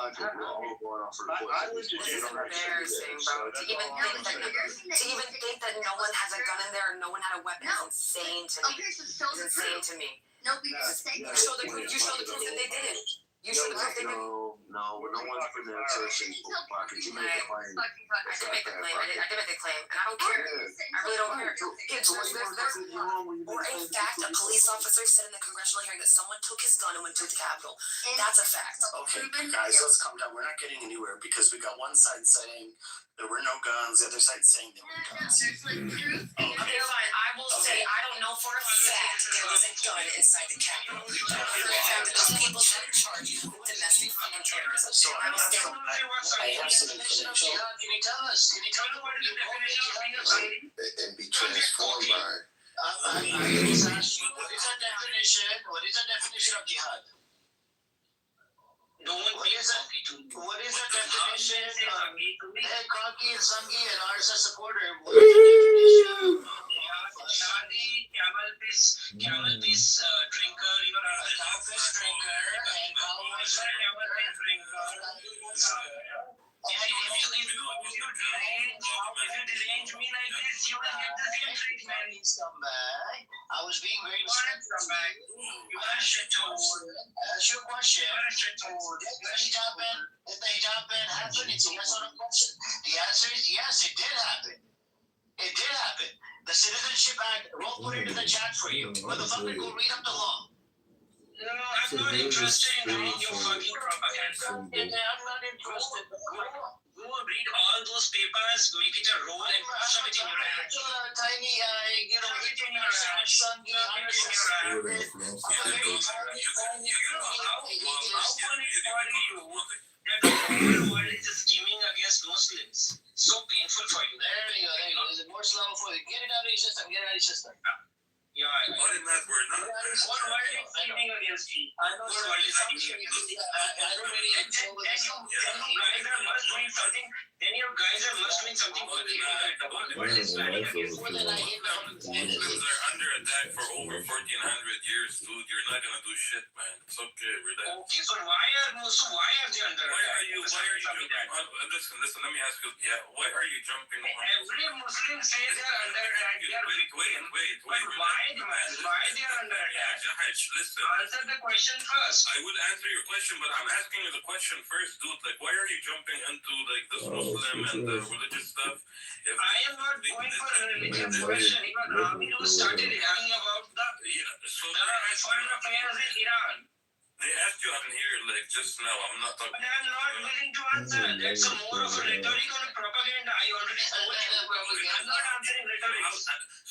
I was just This is embarrassing, bro. To even think that no one has a gun in there and no one had a weapon is insane to me. Okay, so show the It's insane proof. to me. No, because You show the proof that they did it. You show the proof they did it. No one's put their assertion in your pocket. You make the claim. I can make the claim. I can make the claim, and I don't care. I really don't care. Kids, for a fact, a police officer said in the congressional hearing that someone took his gun and went to the Capitol. That's a fact. Okay, guys, let's calm down. We're not getting anywhere because we got one side saying there were no guns, the other side saying there were guns. Okay, fine. I will say I don't know for a fact there was a gun inside the Capitol. I don't know for a fact that those people should be charged with domestic fucking terrorism. So I will say. I have some information. Can you tell us? Can you tell me what the definition of jihad and be transformed by it? I just asked you, what is the definition? What is the definition of jihad? What is the definition of hey, Kaki and Sangi and RSS supporter? What is the definition of camel piece drinker, you are a cow piss drinker and cow piss drinker. If you derange me like this, you will get the same treatment. Scumbag. I was being very respectful. You are a shit-toad. That's your question. If the hijab ban happened, it's a yes or no question. The answer is yes, it did happen. It did happen. The Citizenship Act, we'll put it in the chat for you. Motherfucker, go read up the law. No, I'm not interested in reading your fucking propaganda. I'm not interested. Go read all those papers, make it a roll and shove it in your ass. Tiny, shove it in your ass. Shove it in your ass. How funny for you that the whole world is scheming against Muslims? So painful for you. There you go. Is it more slow for you? Get it out of your system. Get it out of your system. Yeah, what in that word? What are you scheming against me? I know what are you scheming against me. I don't really control the system. Then you guys are must doing something for the Muslims are under attack for over 1,400 years, dude. You're not gonna do shit, man. It's okay, relax. Okay, so why are they under attack? Why are you jumping? Listen, let me ask you. Yeah, why are you jumping on? Every Muslim says they are under attack. Wait. Why they are under attack? Listen. Answer the question first. I will answer your question, but I'm asking you the question first, dude. Like, why are you jumping into like this Muslim and the religious stuff? I am not going for a religious question. Even Amin started talking about the foreign affairs in Iran. They asked you on here like just now. I'm not talking. But I'm not willing to answer. That's more of a rhetorical propaganda. I already told you. I'm not answering rhetoric.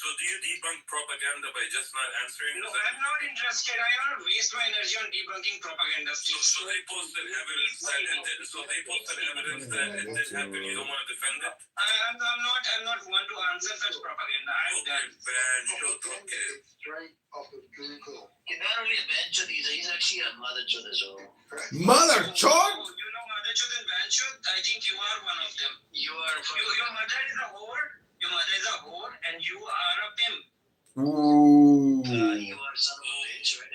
So do you debunk propaganda by just not answering? No, I'm not interested. I don't waste my energy on debunking propaganda. So they posted evidence that it did. So they posted evidence that it did happen. You don't want to defend it? I'm not one to answer such propaganda. I'm done. Ban, okay. Straight off the Google. He's not only a man chud, he's actually a mother chud as well. Mother chod? You know Mother Chud and Van Chud? I think you are one of them. Your mother is a whore. Your mother is a whore, and you are a pimp. Ooh. You are son of a bitch, right?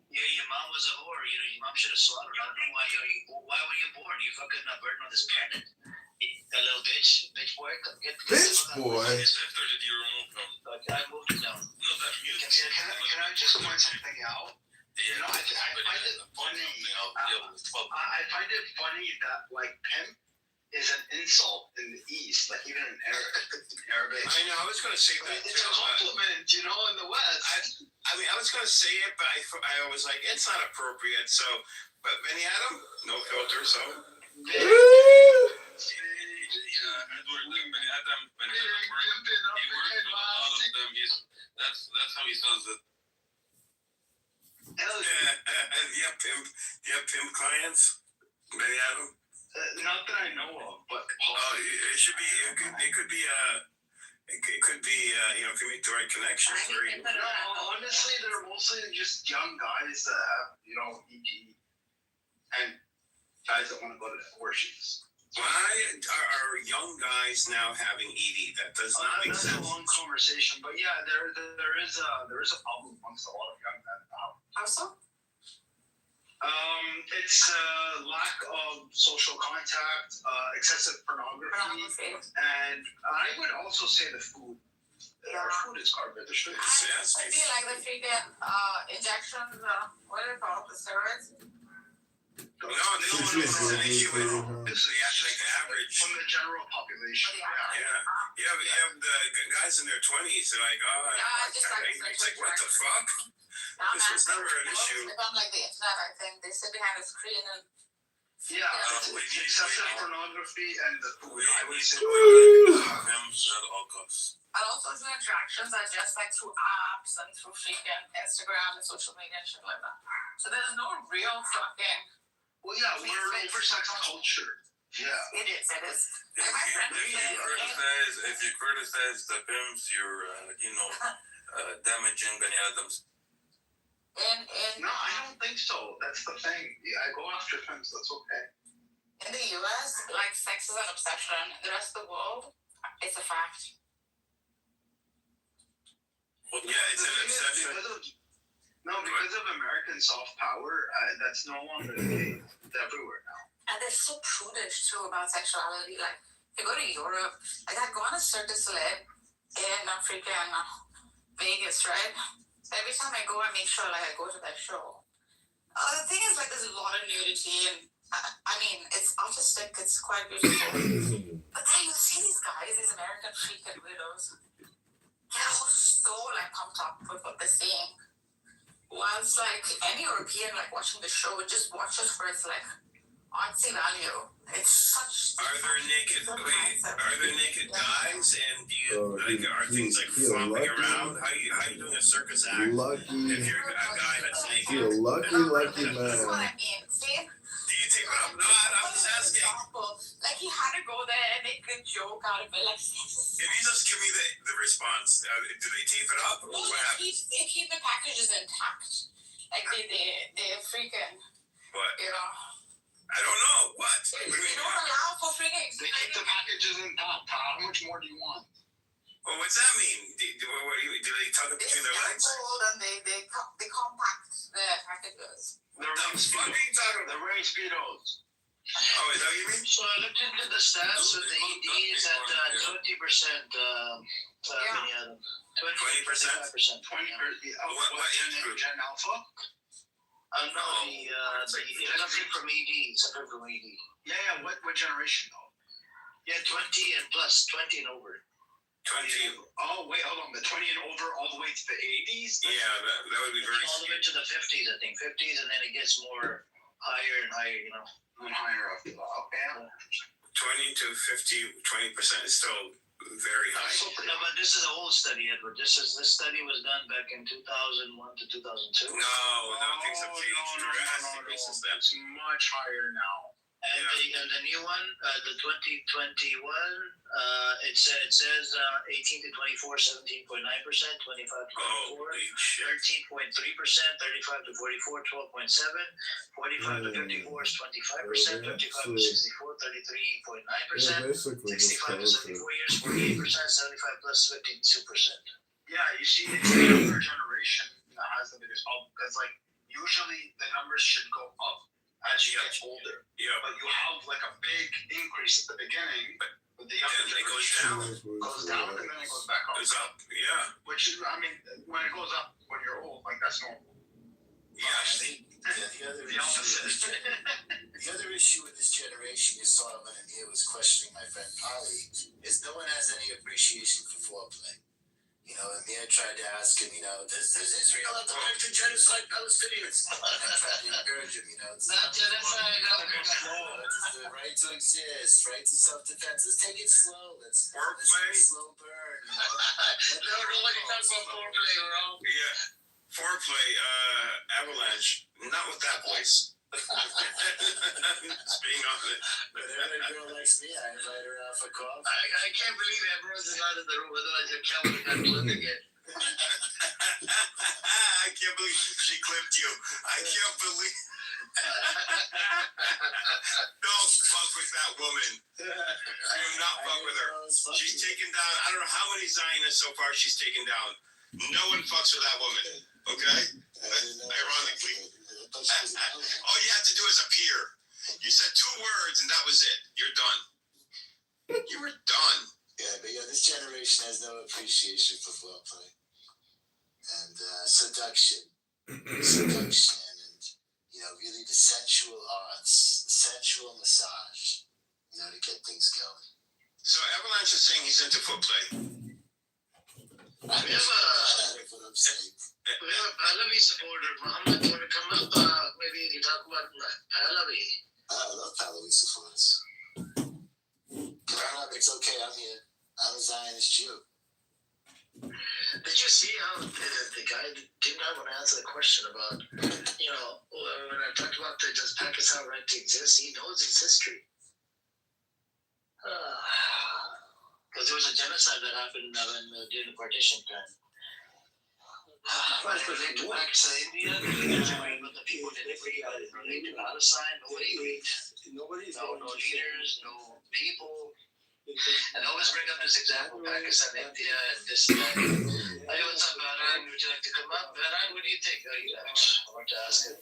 Your mom was a whore. Your mom should have slaughtered. I don't know why were you born? You fucking a burden on this planet. A little bitch boy. Bitch boy. Or did you remove them? I moved him down. No, that you Can I just point something out? Yeah, I find it funny. I find it funny that like pimp is an insult in the East, like even in Arabic. I know. I was going to say that It's a too. compliment, you know, in the West. I mean, I was going to say it, but I was like, it's not appropriate. So, but Benny Adam, no filter. So. Yeah, Edward, Benny Adam works. He works with a lot of them. That's how he sells it. You have pimp clients, Benny Adam. Not that I know of, but It should be. It could be. It could be. You make the right connections. honestly, they're mostly just young guys that have, ED, and guys that want to go to orgies. Why are young guys now having ED? That does not make That's sense. a long conversation, but yeah, there is a problem amongst a lot of young men now. How so? It's lack of social contact, excessive pornography, and I would also say the food. Our food is garbage. I feel like the freaking injections, what are they called? The steroids? No, it's an issue with this is the average. From the general population. You have the guys in their 20s. They're like, it's like, what the fuck? This was never an issue. If I'm like the internet, I think they sit behind a screen and. It's excessive pornography and the food. I would say. At all costs. And also the interactions are just like through apps and through freaking Instagram and social media and shit like that. So there's no real fucking. Well, yeah, we're an oversex culture. Yeah. It is. If you criticize the pimps, you're damaging Benny Adams. No, I don't think so. That's the thing. Yeah, I go after pimps. That's okay. In the US, like sex is an obsession. In the rest of the world, it's a fact. Well, yeah, it's an obsession. Because of American soft power, that's no longer the case. It's everywhere now. And they're so prudish too about sexuality. Like, you go to Europe, like I go on a Cirque du Soleil in freaking Vegas, right? Every time I go, I make sure like I go to that show. The thing is, like, there's a lot of nudity, and I mean, it's artistic. It's quite beautiful. But then you see these guys, these American freaking widows, they're all so like pumped up with what they're seeing. Whilst like any European like watching the show would just watch it for its like artsy value. It's such. Are there naked guys? And do you are things like flopping around? How you doing a circus act? Lucky. If you're a guy that's naked. You're a lucky That's what man. I mean. See? Do you take it up? No, I'm just asking. Like he had to go there and make a joke out of it. Like If you just give me the response, do they tape it up? Or no, what happens? they keep the packages intact. Like they freaking. What? I don't know. What? They don't allow for freaking. They keep the packages intact. How much more do you want? Well, what's that mean? Do they tuck it between their legs? And they compact the packages. They're wearing Speedos. Oh, is that what you mean? So I looked into the stats with the EDs at 20%. 20%? 20%. What Gen Alpha? No, suffering from ED. Yeah. What generation though? Yeah, 20 and plus, 20 and over. 20. Oh wait, hold on. The 20 and over, all the way to the 80s. Yeah, that would be very. All the way to the 50s, I think. 50s, and then it gets more higher and higher. And higher after that. Okay. 20 to 50, 20% is still very high. No, but this is an old study, Edward. This study was done back in 2001 to 2002. No, things have changed drastically since then. It's much higher now. And the new one, the 2021, it says 18 to 24, 17.9%, 25 to 24, 13.3%, 35 to 44, 12.7, 45 to 54 is 25%, 55 to 64, 33.9%, 65 to 74 years, 48%, 75 plus 52%. Yeah, you see, it's the younger generation that has the biggest problem because, like, usually the numbers should go up as you get older. Yeah. But you have like a big increase at the beginning, but with the younger generation, it goes down and then it goes back up. Goes up, yeah. Which is, I mean, when it goes up when you're old, like that's normal. Yeah. The opposite. The other issue with this generation, you saw when Anil was questioning my friend Polly, is no one has any appreciation for foreplay. You know, Amir tried to ask him, does Israel have the right to genocide Palestinians? And I tried to encourage him, it's Not genocide. it's the right to exist, right to self-defense. Let's take it slow. Let's Foreplay? slow burn. Nobody talks about foreplay, bro. Yeah. Foreplay, Avalanche. Not with that voice. Just being honest. Whenever a girl likes me, I invite her out for coffee. I can't believe everyone's not in the room. Otherwise, you're counting that clip again. I can't believe she clipped you. I can't believe. Don't fuck with that woman. Do not fuck with her. She's taken down, I don't know how many Zionists so far she's taken down. No one fucks with that woman. Okay? Ironically. All you have to do is appear. You said 2 words and that was it. You're done. You were done. Yeah, but this generation has no appreciation for foreplay and seduction, and really the sensual arts, the sensual massage, to get things going. So Avalanche is saying he's into footplay. We have a Alawi supporter. Muhammad, want to come up? Maybe you can talk about Alawi. I love Alawi supporters. It's okay, I'm here. I'm a Zionist Jew. Did you see how the guy didn't want to answer the question about, when I talked about does Pakistan right to exist, he knows its history. Because there was a genocide that happened during the partition time. But relate to Pakistan, India, but the people didn't relate to Palestine, nobody agreed. No leaders, no people. And I always bring up this example, Pakistan, India, and this and that. Hey, what's up, Aran? Would you like to come up? Aran, what do you think? I want to ask him.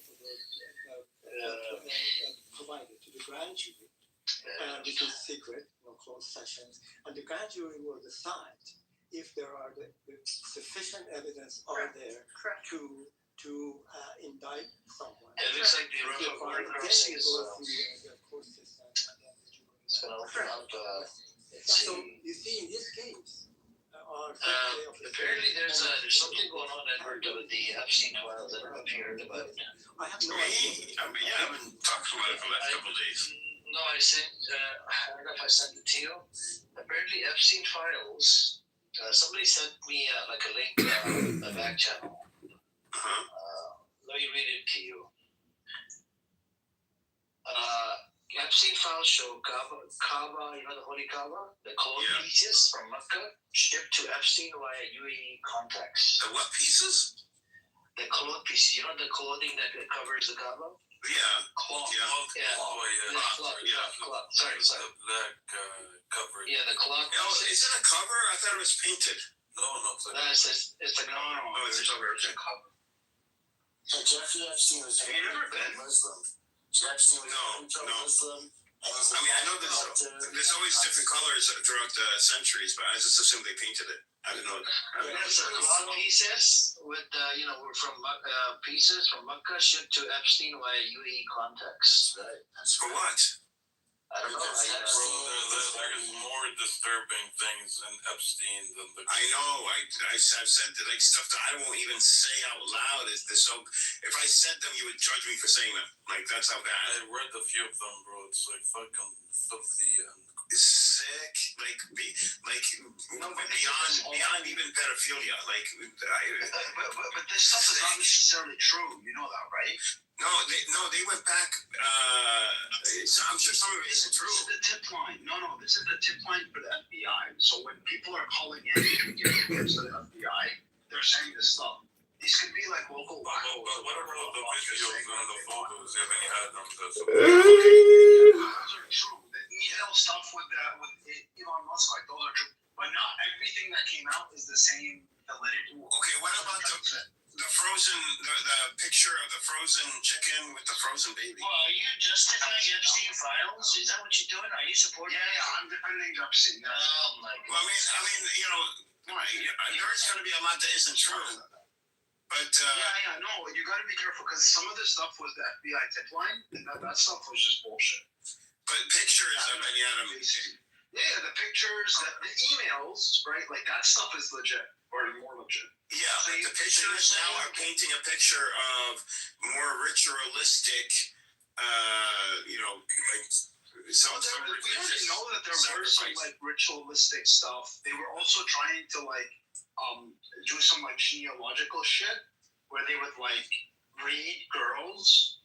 Provided to the grand jury, which is secret, closed sessions, and the grand jury will decide if there are the sufficient evidence are there to indict someone. It looks like the border crossing is So you see, in this case, apparently there's something going on, Edward, with the Epstein files that are up here about. I have no idea. I haven't talked about it for the last couple of days. No, I sent. I don't know if I sent it to you. Apparently, Epstein files. Somebody sent me like a link, a back channel. Let me read it to you. Epstein files show Kaaba, the Holy Kaaba, the clothing pieces from Mecca shipped to Epstein via UAE contacts. The what pieces? The cloth pieces. The clothing that covers the Kaaba? Yeah. Cloth. Cloth. Sorry. The black cover. Yeah, the cloth. Oh, is it a cover? I thought it was painted. No, it's a cover. Oh, it's a cover. Okay. So Jeffrey Epstein was Have you never been Muslim. Epstein was Muslim. I mean, I know there's always different colors throughout the centuries, but I just assumed they painted it. I didn't know that. There's cloth pieces with, from pieces from Mecca shipped to Epstein via UAE contacts. Right. For what? I don't know. there's more disturbing things in Epstein than the. I know. I've said stuff that I won't even say out loud. So if I said them, you would judge me for saying them. That's how bad. I read a few of them, bro. It's fucking filthy and sick. Beyond even pedophilia. But this stuff is not necessarily true. You know that, right? No, they went back. I'm sure some of it isn't true. This is the tip line. No, this is the tip line for the FBI. So when people are calling in to get reports to the FBI, they're saying this stuff. These could be like local. But what about the videos and the photos? You haven't had them. Those are true. The email stuff with Elon Musk, those are true. But not everything that came out is the same validity. Okay, what about the frozen, the picture of the frozen chicken with the frozen baby? Well, are you justifying Epstein files? Is that what you're doing? Are you supporting? Yeah, I'm defending Epstein. Oh my God. Well, I mean, there's going to be a lot that isn't true. But No, you got to be careful because some of this stuff was the FBI tip line, and that stuff was just bullshit. but pictures, I mean, Adam. Yeah, the pictures, the emails, right? Like that stuff is legit or more legit. Yeah, but the pictures now are painting a picture of more ritualistic, like some We religious already know that there were some sacrifice. like ritualistic stuff. They were also trying to like do some like genealogical shit where they would like breed girls.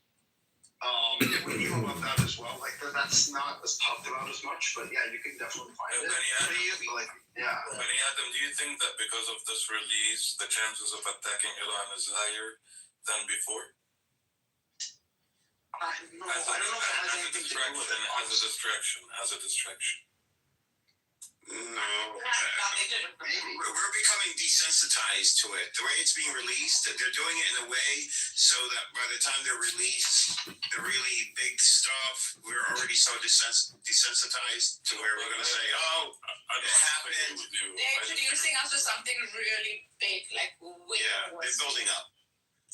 We knew about that as well. Like that's not as talked about as much, but yeah, you can definitely find it. Benny Adam, do you think that because of this release, the chances of attacking Iran is higher than before? I don't know if it has anything to do with it. As a distraction. No, we're becoming desensitized to it. The way it's being released, they're doing it in a way so that by the time they're released, the really big stuff, we're already so desensitized to where we're going to say, "Oh, it happened." They're introducing us to something really big, like way Yeah, worse. they're building up.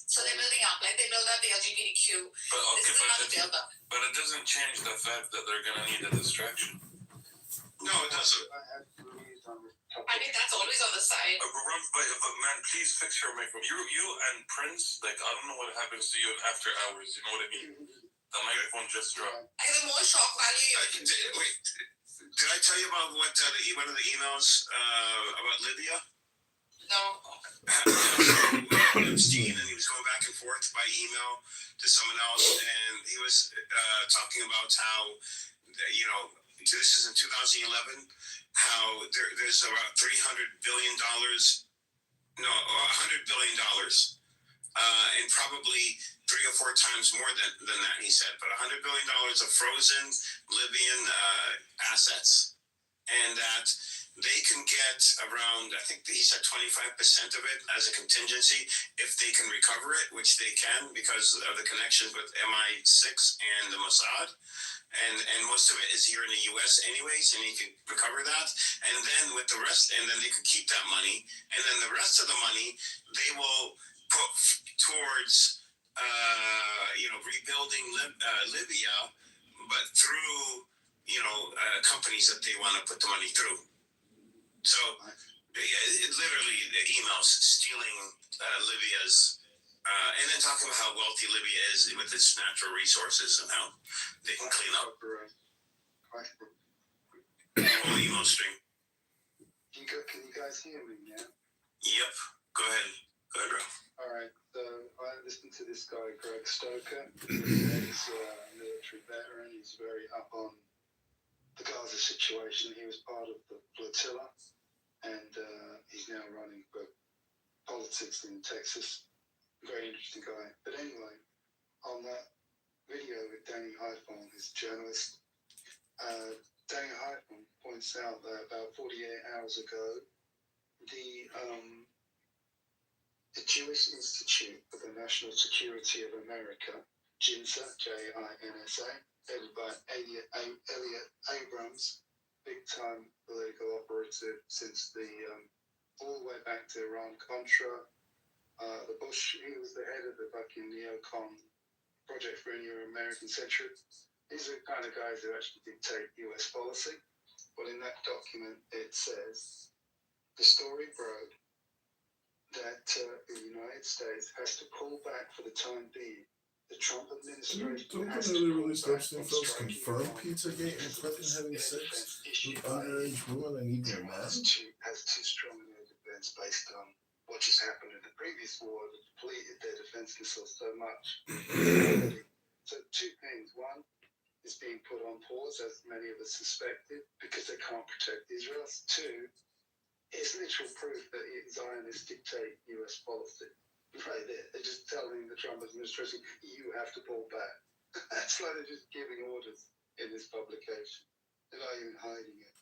So they're building up, like they build up the LGBTQ. But This is another build up. But it doesn't change the fact that they're gonna need a distraction. No, it doesn't. I think that's always on the side. But man, please fix your microphone. You and Prince, like I don't know what happens to you after hours. You know what I mean? The microphone just dropped. Like the more shock value. Wait, did I tell you about what one of the emails about Libya? No. Epstein, and he was going back and forth by email to someone else, and he was talking about how, this is in 2011, how there's about $100 billion, and probably 3 or 4 times more than that, he said, but $100 billion of frozen Libyan assets, and that they can get around, I think he said 25% of it as a contingency if they can recover it, which they can because of the connection with MI6 and the Mossad. And most of it is here in the US anyways, and you can recover that. And then with the rest, and then they can keep that money. And then the rest of the money, they will put towards, rebuilding Libya, but through, companies that they want to put the money through. So, literally, the emails stealing Libya's, and then talking about how wealthy Libya is with its natural resources and how they can clean up. Whole email stream. Can you guys hear me now? Yep. Go ahead, Ralph. All right. So I listened to this guy, Greg Stoker. He's a military veteran. He's very up on the Gaza situation. He was part of the flotilla, and he's now running for politics in Texas. Very interesting guy. But anyway, on that video with Danny Heifel, his journalist, Danny Heifel points out that about 48 hours ago, the Jewish Institute for the National Security of America, JINSA, J-I-N-S-A, headed by Elliot Abrams, big-time political operative since all the way back to Iran-Contra, the Bush, he was the head of the fucking neocon Project for a New American Century. These are the kind of guys who actually dictate US policy. Well, in that document, it says the story broke that the United States has to pull back for the time being. The Trump administration has to pull back from striking confirm Pizzagate and Clinton having sex with underage women and even a man? Has too strong an evidence based on what just happened in the previous war that depleted their defense missiles so much. So 2 things. One, it's being put on pause, as many of us suspected, because they can't protect Israel. 2, it's literal proof that Zionists dictate US policy. Right there. They're just telling the Trump administration, you have to pull back. That's like they're just giving orders in this publication. They're not even hiding it.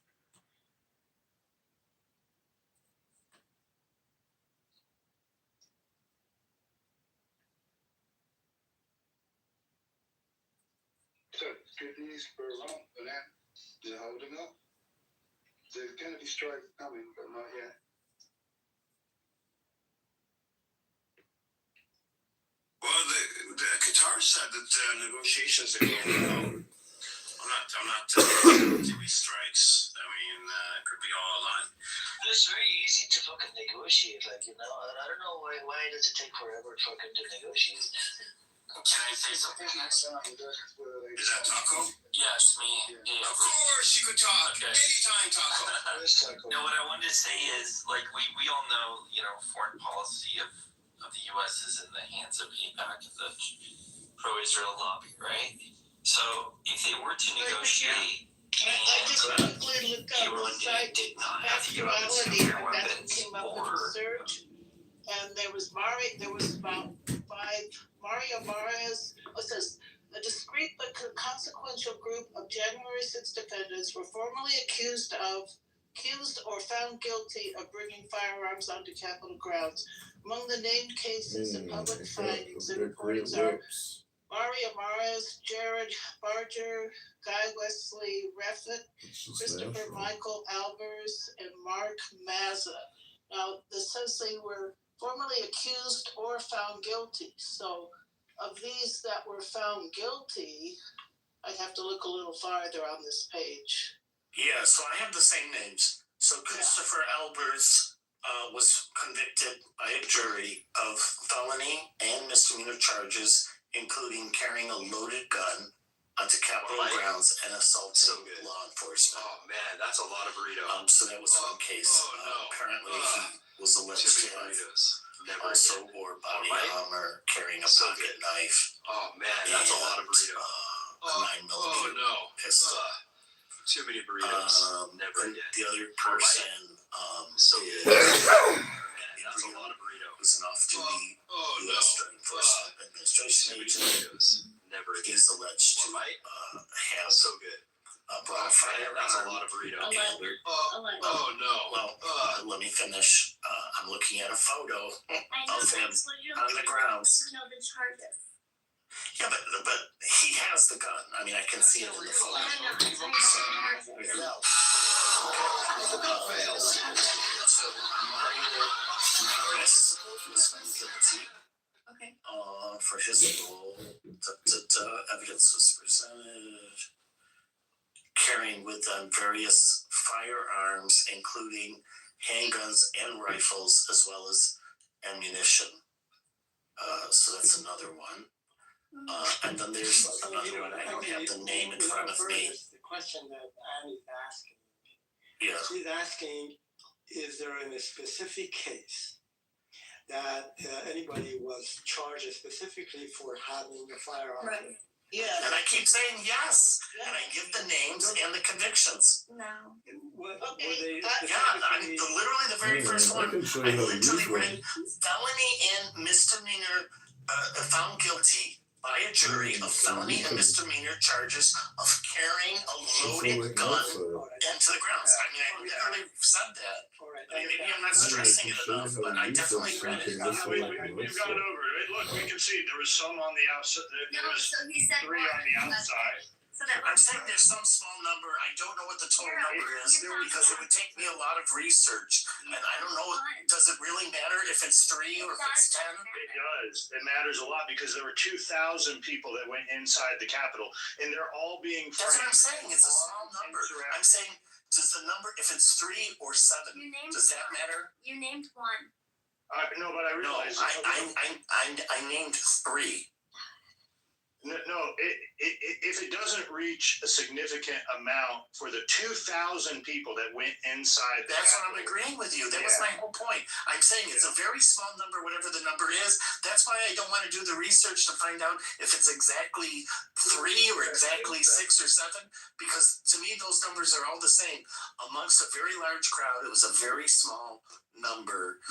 So it's good news for Iran for now. They're holding up. There's going to be strikes coming, but not yet. said that negotiations are going on. I'm not TV strikes. I mean, it could be all aligned. It's very easy to fucking negotiate, like, you know. I don't know why does it take forever fucking to negotiate. Can I say something next? Is that Taco? Yes, me. Yeah. Of course you could talk. Okay. Anytime, Taco. No, what I wanted to say is, like, we all know, foreign policy of the U.S. is in the hands of AIPAC, the pro-Israel lobby, right? So if they were to negotiate, I just quickly looked up the site. did not have the U.S. Actuality, nuclear and that's what weapons, came up with or the search. And there was about 5 Mario Marias. It says a discrete but consequential group of January 6 defendants were formerly accused or found guilty of bringing firearms onto Capitol grounds. Among the named cases and public findings and reports are Mario Marias, Jared Barger, Guy Wesley Reffitt, Christopher Michael Albers, and Mark Mazza. Now, this says they were formerly accused or found guilty. So, of these that were found guilty, I'd have to look a little farther on this page. Yeah, so I have the same names. So Christopher Albers was convicted by a jury of felony and misdemeanor charges, including carrying a loaded gun onto Capitol grounds and assaulting law enforcement. Oh man, that's a lot of burrito. So that was one case. Apparently he was alleged to have also wore body armor, carrying a pocket knife. Oh man, that's a lot of burrito. A 9mm pistol. Too many burritos. Never again. The other person good. That's a lot of burrito. Was an off-duty U.S. Drug Enforcement Administration agent. Never again. He's alleged to have brought a firearm. That's a lot of burrito. Oh no. Well, let me finish. I'm looking at a photo of him on the grounds. know the charges. Yeah, but he has the gun. I mean, I can see it in the photo. Morris was found guilty. Okay. For his role, evidence was presented, carrying with them various firearms, including handguns and rifles, as well as ammunition. So that's another one. And then there's another one. I don't have the name in front of me. The question that Annie's asking. Yeah. She's asking, is there in a specific case that anybody was charged specifically for having a firearm? Right. Yeah. And I keep saying yes, and I give the names and the convictions. No. Were Okay, they Literally the very first one. I literally read felony and misdemeanor, found guilty by a jury of felony and misdemeanor charges of carrying a loaded gun into the grounds. I mean, I literally said that. I mean, maybe I'm not stressing it enough, but I definitely read it. We've gone over it. Look, we can see there was some on the outside. There was so he said 3 on the outside. So that I'm saying there's some small number. I don't know what the total number is because it would take me a lot of research, and I don't know. Does it really matter if it's 3 or if it's 10? It does. It matters a lot because there were 2,000 people that went inside the Capitol, and they're all being. That's what I'm saying. It's a small number. I'm saying, does the number, if it's 3 or 7, does that matter? You named one. No, but I realize. I named 3. No, if it doesn't reach a significant amount for the 2,000 people that went inside, that's what I'm agreeing with you. That was my whole point. I'm saying it's a very small number, whatever the number is. That's why I don't want to do the research to find out if it's exactly 3 or exactly 6 or 7, because to me those numbers are all the same. Amongst a very large crowd, it was a very small number,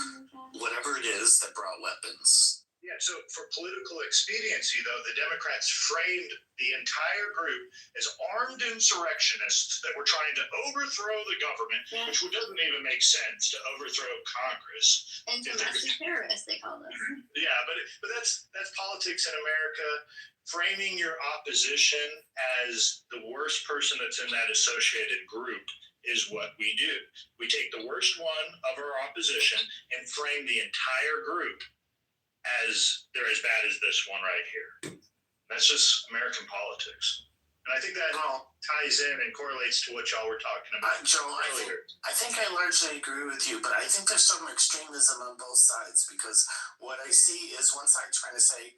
whatever it is, that brought weapons. Yeah, so for political expediency, though, the Democrats framed the entire group as armed insurrectionists that were trying to overthrow the government, which doesn't even make sense to overthrow Congress. And domestic terrorists, they call them. Yeah, but that's politics in America. Framing your opposition as the worst person that's in that associated group is what we do. We take the worst one of our opposition and frame the entire group as they're as bad as this one right here. That's just American politics. And I think that ties in and correlates to what y'all were talking about Joe, earlier. I think I largely agree with you, but I think there's some extremism on both sides, because what I see is one side trying to say,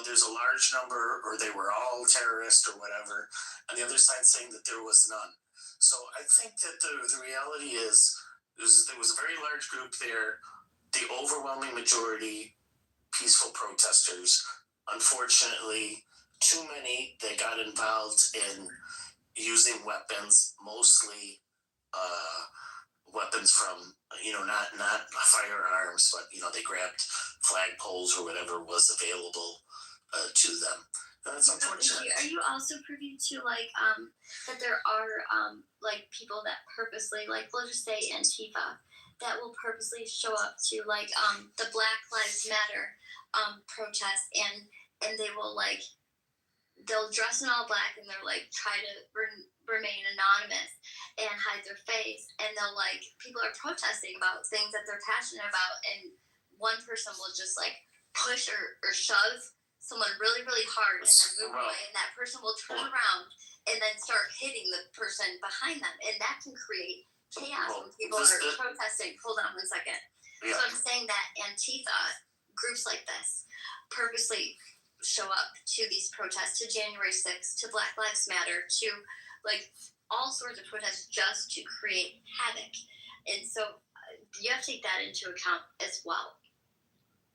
there's a large number, or they were all terrorists or whatever, and the other side saying that there was none. So I think that the reality is there was a very large group there, the overwhelming majority peaceful protesters. Unfortunately, too many that got involved in using weapons, mostly weapons from, not firearms, but, they grabbed flagpoles or whatever was available to them. That's unfortunate. Are you also privy to that there are people that purposely, we'll just say Antifa, that will purposely show up to the Black Lives Matter protest, and they will they'll dress in all black, and they're try to remain anonymous and hide their face, and they'll people are protesting about things that they're passionate about, and one person will just push or shove someone really, really hard, and then move away, and that person will turn around and then start hitting the person behind them, and that can create chaos when people are protesting. Hold on 1 second. Yeah. So I'm saying that Antifa, groups like this, purposely show up to these protests, to January 6th, to Black Lives Matter, to all sorts of protests, just to create havoc. And so you have to take that into account as well.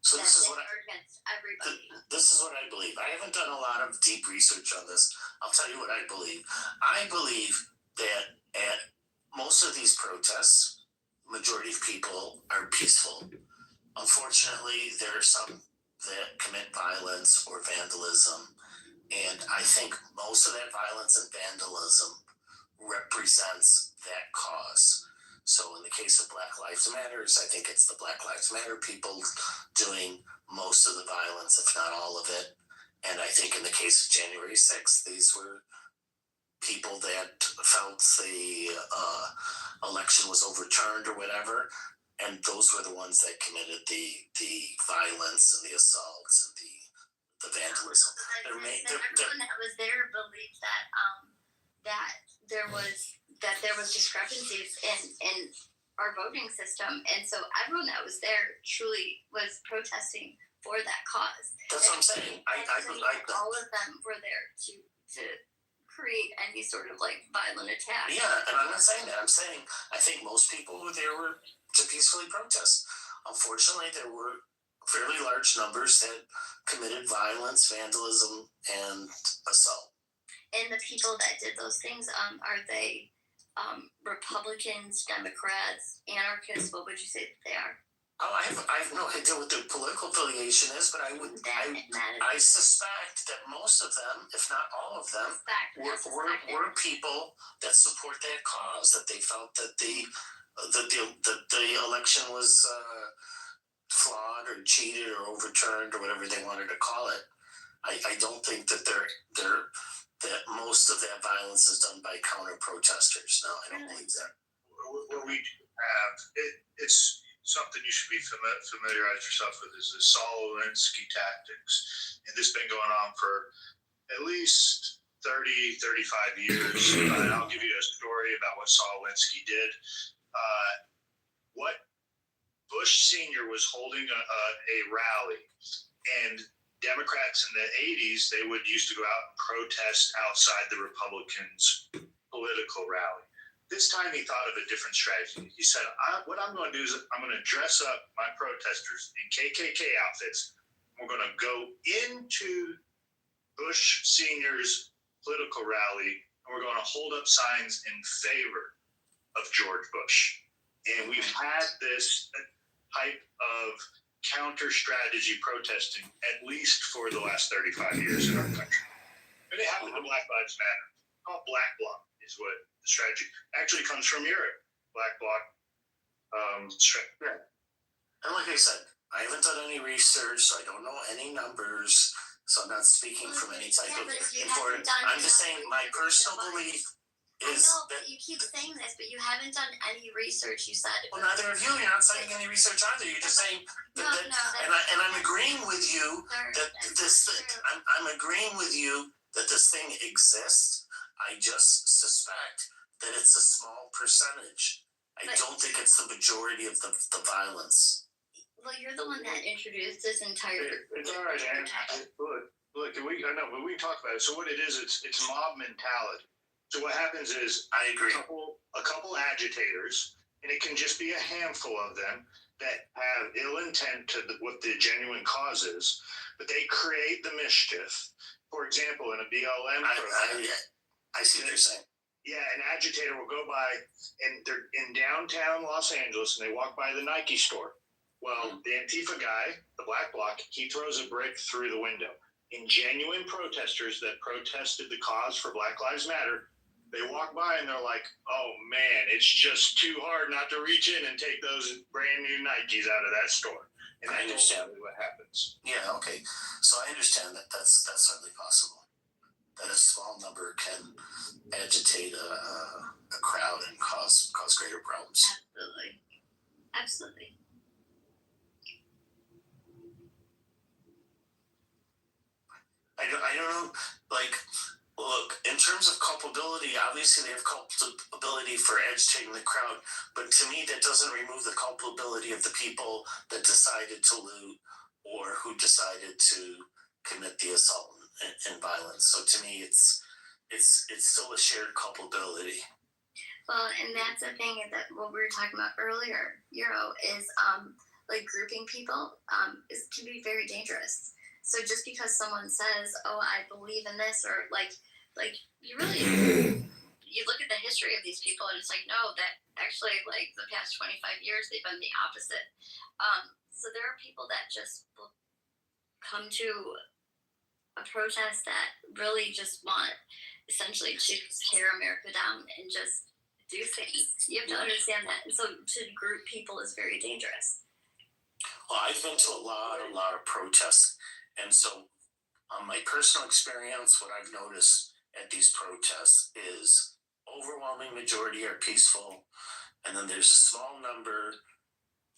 So this is what against everybody. This is what I believe. I haven't done a lot of deep research on this. I'll tell you what I believe. I believe that at most of these protests, majority of people are peaceful. Unfortunately, there are some that commit violence or vandalism, and I think most of that violence and vandalism represents that cause. So in the case of Black Lives Matters, I think it's the Black Lives Matter people doing most of the violence, if not all of it. And I think in the case of January 6th, these were people that felt the election was overturned or whatever, and those were the ones that committed the violence and the assaults and the vandalism. Everyone that was there believed that there was discrepancies in our voting system, and so everyone that was there truly was protesting for that cause. That's what I'm saying. I believe all of them were there to create any sort of violent attack. Yeah, and I'm not saying that. I'm saying I think most people who were there were to peacefully protest. Unfortunately, there were fairly large numbers that committed violence, vandalism, and assault. And the people that did those things, are they Republicans, Democrats, anarchists? What would you say that they are? Oh, I have no idea what their political affiliation is, but I suspect that most of them, if not all of them, were people that support that cause, that they felt that the election was flawed or cheated or overturned or whatever they wanted to call it. I don't think that that most of that violence is done by counter protesters. No, I don't believe that. What we have, it's something you should be familiarize yourself with, is the Saul Alinsky tactics. And this has been going on for at least 30, 35 years. I'll give you a story about what Saul Alinsky did. What Bush Sr. was holding a rally, and Democrats in the 80s, they would used to go out and protest outside the Republicans' political rally. This time he thought of a different strategy. He said, what I'm going to do is I'm going to dress up my protesters in KKK outfits. We're going to go into Bush Sr.'s political rally, and we're going to hold up signs in favor of George Bush. And we've had this type of counter strategy protesting at least for the last 35 years in our country. And it happened to Black Lives Matter. Called Black Bloc is what the strategy actually comes from Europe. Black Bloc strategy. And like I said, I haven't done any research, so I don't know any numbers. So I'm not speaking from any type of important. I'm just saying my personal belief is but you keep saying this, but you haven't done any research. You said. Well, neither of you. You're not saying any research either. You're just saying that, and I'm agreeing with you that this. I'm agreeing with you that this thing exists. I just suspect that it's a small percentage. I don't think it's the majority of the violence. Well, you're the one that introduced this entire. It's all right, man. Look, I know, but we can talk about it. So what it is, it's mob mentality. So what happens is, I agree. A couple agitators, and it can just be a handful of them that have ill intent to what the genuine cause is, but they create the mischief. For example, in a BLM program, I see what you're saying. Yeah, an agitator will go by, and they're in downtown Los Angeles, and they walk by the Nike store. Well, the Antifa guy, the black bloc, he throws a brick through the window. In genuine protesters that protested the cause for Black Lives Matter, they walk by and they're like, oh man, it's just too hard not to reach in and take those brand new Nikes out of that store. And I understand what happens. Yeah, okay. So I understand that that's certainly possible. That a small number can agitate a crowd and cause greater problems. Absolutely. Absolutely. I don't know, like, look, in terms of culpability, obviously they have culpability for agitating the crowd, but to me that doesn't remove the culpability of the people that decided to loot or who decided to commit the assault and violence. So to me it's still a shared culpability. Well, and that's the thing that what we were talking about earlier, Euro, is like grouping people can be very dangerous. So just because someone says, "Oh, I believe in this," or like you really you look at the history of these people, and it's like, no, that actually like the past 25 years they've been the opposite. So there are people that just will come to a protest that really just want essentially to tear America down and just do things. You have to understand that, and so to group people is very dangerous. Well, I've been to a lot of protests. And so, on my personal experience, what I've noticed at these protests is overwhelming majority are peaceful, and then there's a small number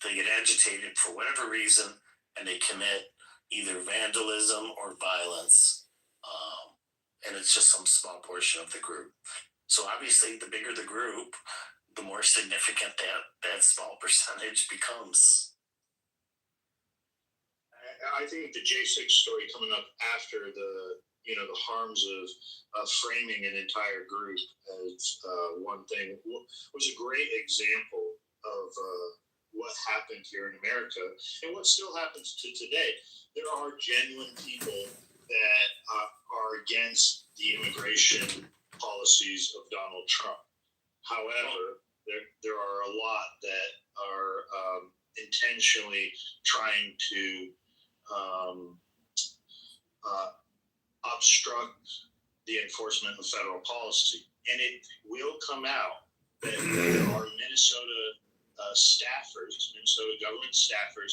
they get agitated for whatever reason, and they commit either vandalism or violence, and it's just some small portion of the group. So obviously, the bigger the group, the more significant that small percentage becomes. I think the J6 story coming up after the harms of framing an entire group as one thing was a great example of what happened here in America and what still happens to today. There are genuine people that are against the immigration policies of Donald Trump. However, there are a lot that are intentionally trying to obstruct the enforcement of federal policy. And it will come out that there are Minnesota staffers, Minnesota government staffers,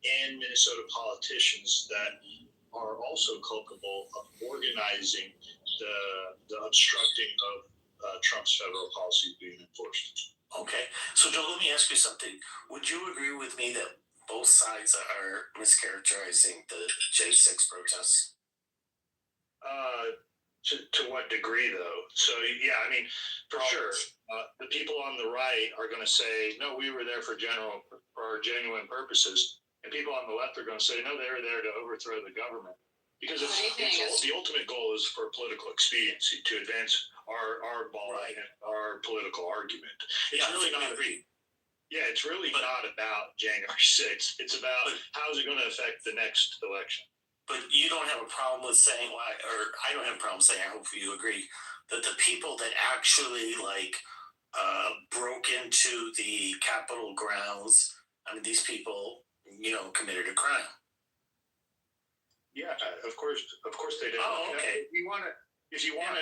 and Minnesota politicians that are also culpable of organizing the obstructing of Trump's federal policy being enforced. Okay, so Joe, let me ask you something. Would you agree with me that both sides are mischaracterizing the J6 protests? To what degree, though? So, yeah, I mean, for sure, the people on the right are going to say, no, we were there for genuine purposes. And people on the left are going to say, no, they were there to overthrow the government. Because the ultimate goal is for political expediency, to advance our ball and our political argument. It's really not it's really not about January 6th. It's about how is it going to affect the next election. But you don't have a problem with saying, or I don't have a problem saying, I hope you agree, that the people that actually broke into the Capitol grounds, I mean, these people, committed a crime. Yeah, of course they did. Oh, okay. If you want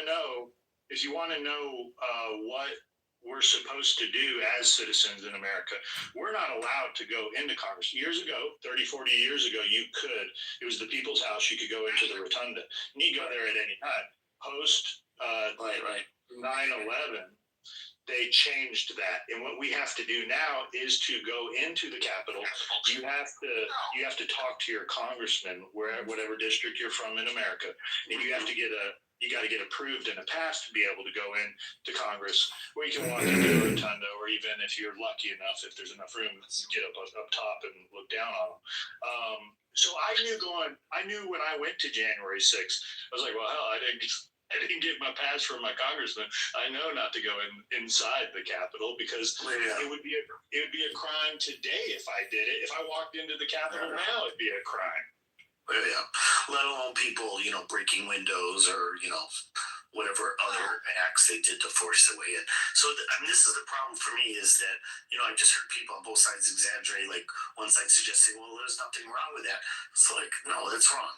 to know what we're supposed to do as citizens in America, we're not allowed to go into Congress. Years ago, 30, 40 years ago, you could. It was the People's House. You could go into the rotunda. You could go there at any time. Post 9/11, they changed that, and what we have to do now is to go into the Capitol. You have to talk to your congressman, whatever district you're from in America, and you got to get approved and a pass to be able to go in to Congress, where you can walk into the rotunda, or even if you're lucky enough, if there's enough room, get up top and look down on them. So I knew when I went to January 6th, I was like, well, hell, I didn't get my pass from my congressman. I know not to go inside the Capitol, because it would be a crime today if I did it. If I walked into the Capitol now, it'd be a crime. Yeah, let alone people, breaking windows or, whatever other acts they did to force their way in. So, this is the problem for me, is that, I just heard people on both sides exaggerate, like one side suggesting, well, there's nothing wrong with that. It's like, no, that's wrong.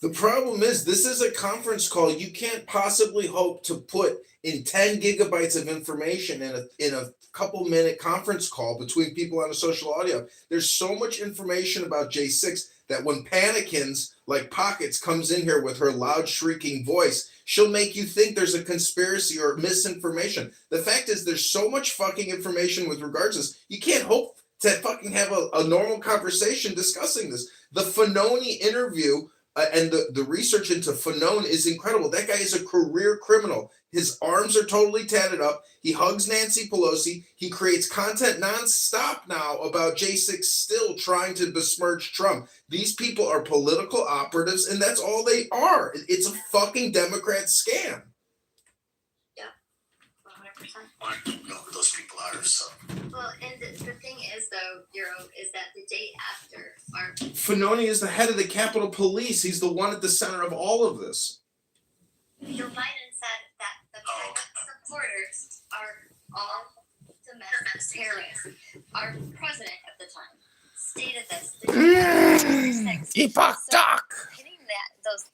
The problem is, this is a conference call. You can't possibly hope to put in 10 gigabytes of information in a couple minute conference call between people on a social audio. There's so much information about J6 that when Panikins like Pockets comes in here with her loud shrieking voice, she'll make you think there's a conspiracy or misinformation. The fact is, there's so much fucking information with regards to this. You can't hope to fucking have a normal conversation discussing this. The Fanoni interview and the research into Fanone is incredible. That guy is a career criminal. His arms are totally tatted up. He hugs Nancy Pelosi. He creates content nonstop now about J6 still trying to besmirch Trump. These people are political operatives, and that's all they are. It's a fucking Democrat scam. Yeah, 100%. I don't know who those people are, so. Well, and the thing is, though, Euro, is that the day after our Fanoni is the head of the Capitol Police. He's the one at the center of all of this. Joe Biden said that the supporters are all domestic terrorists. Our president at the time stated this. He fucked up. Hitting those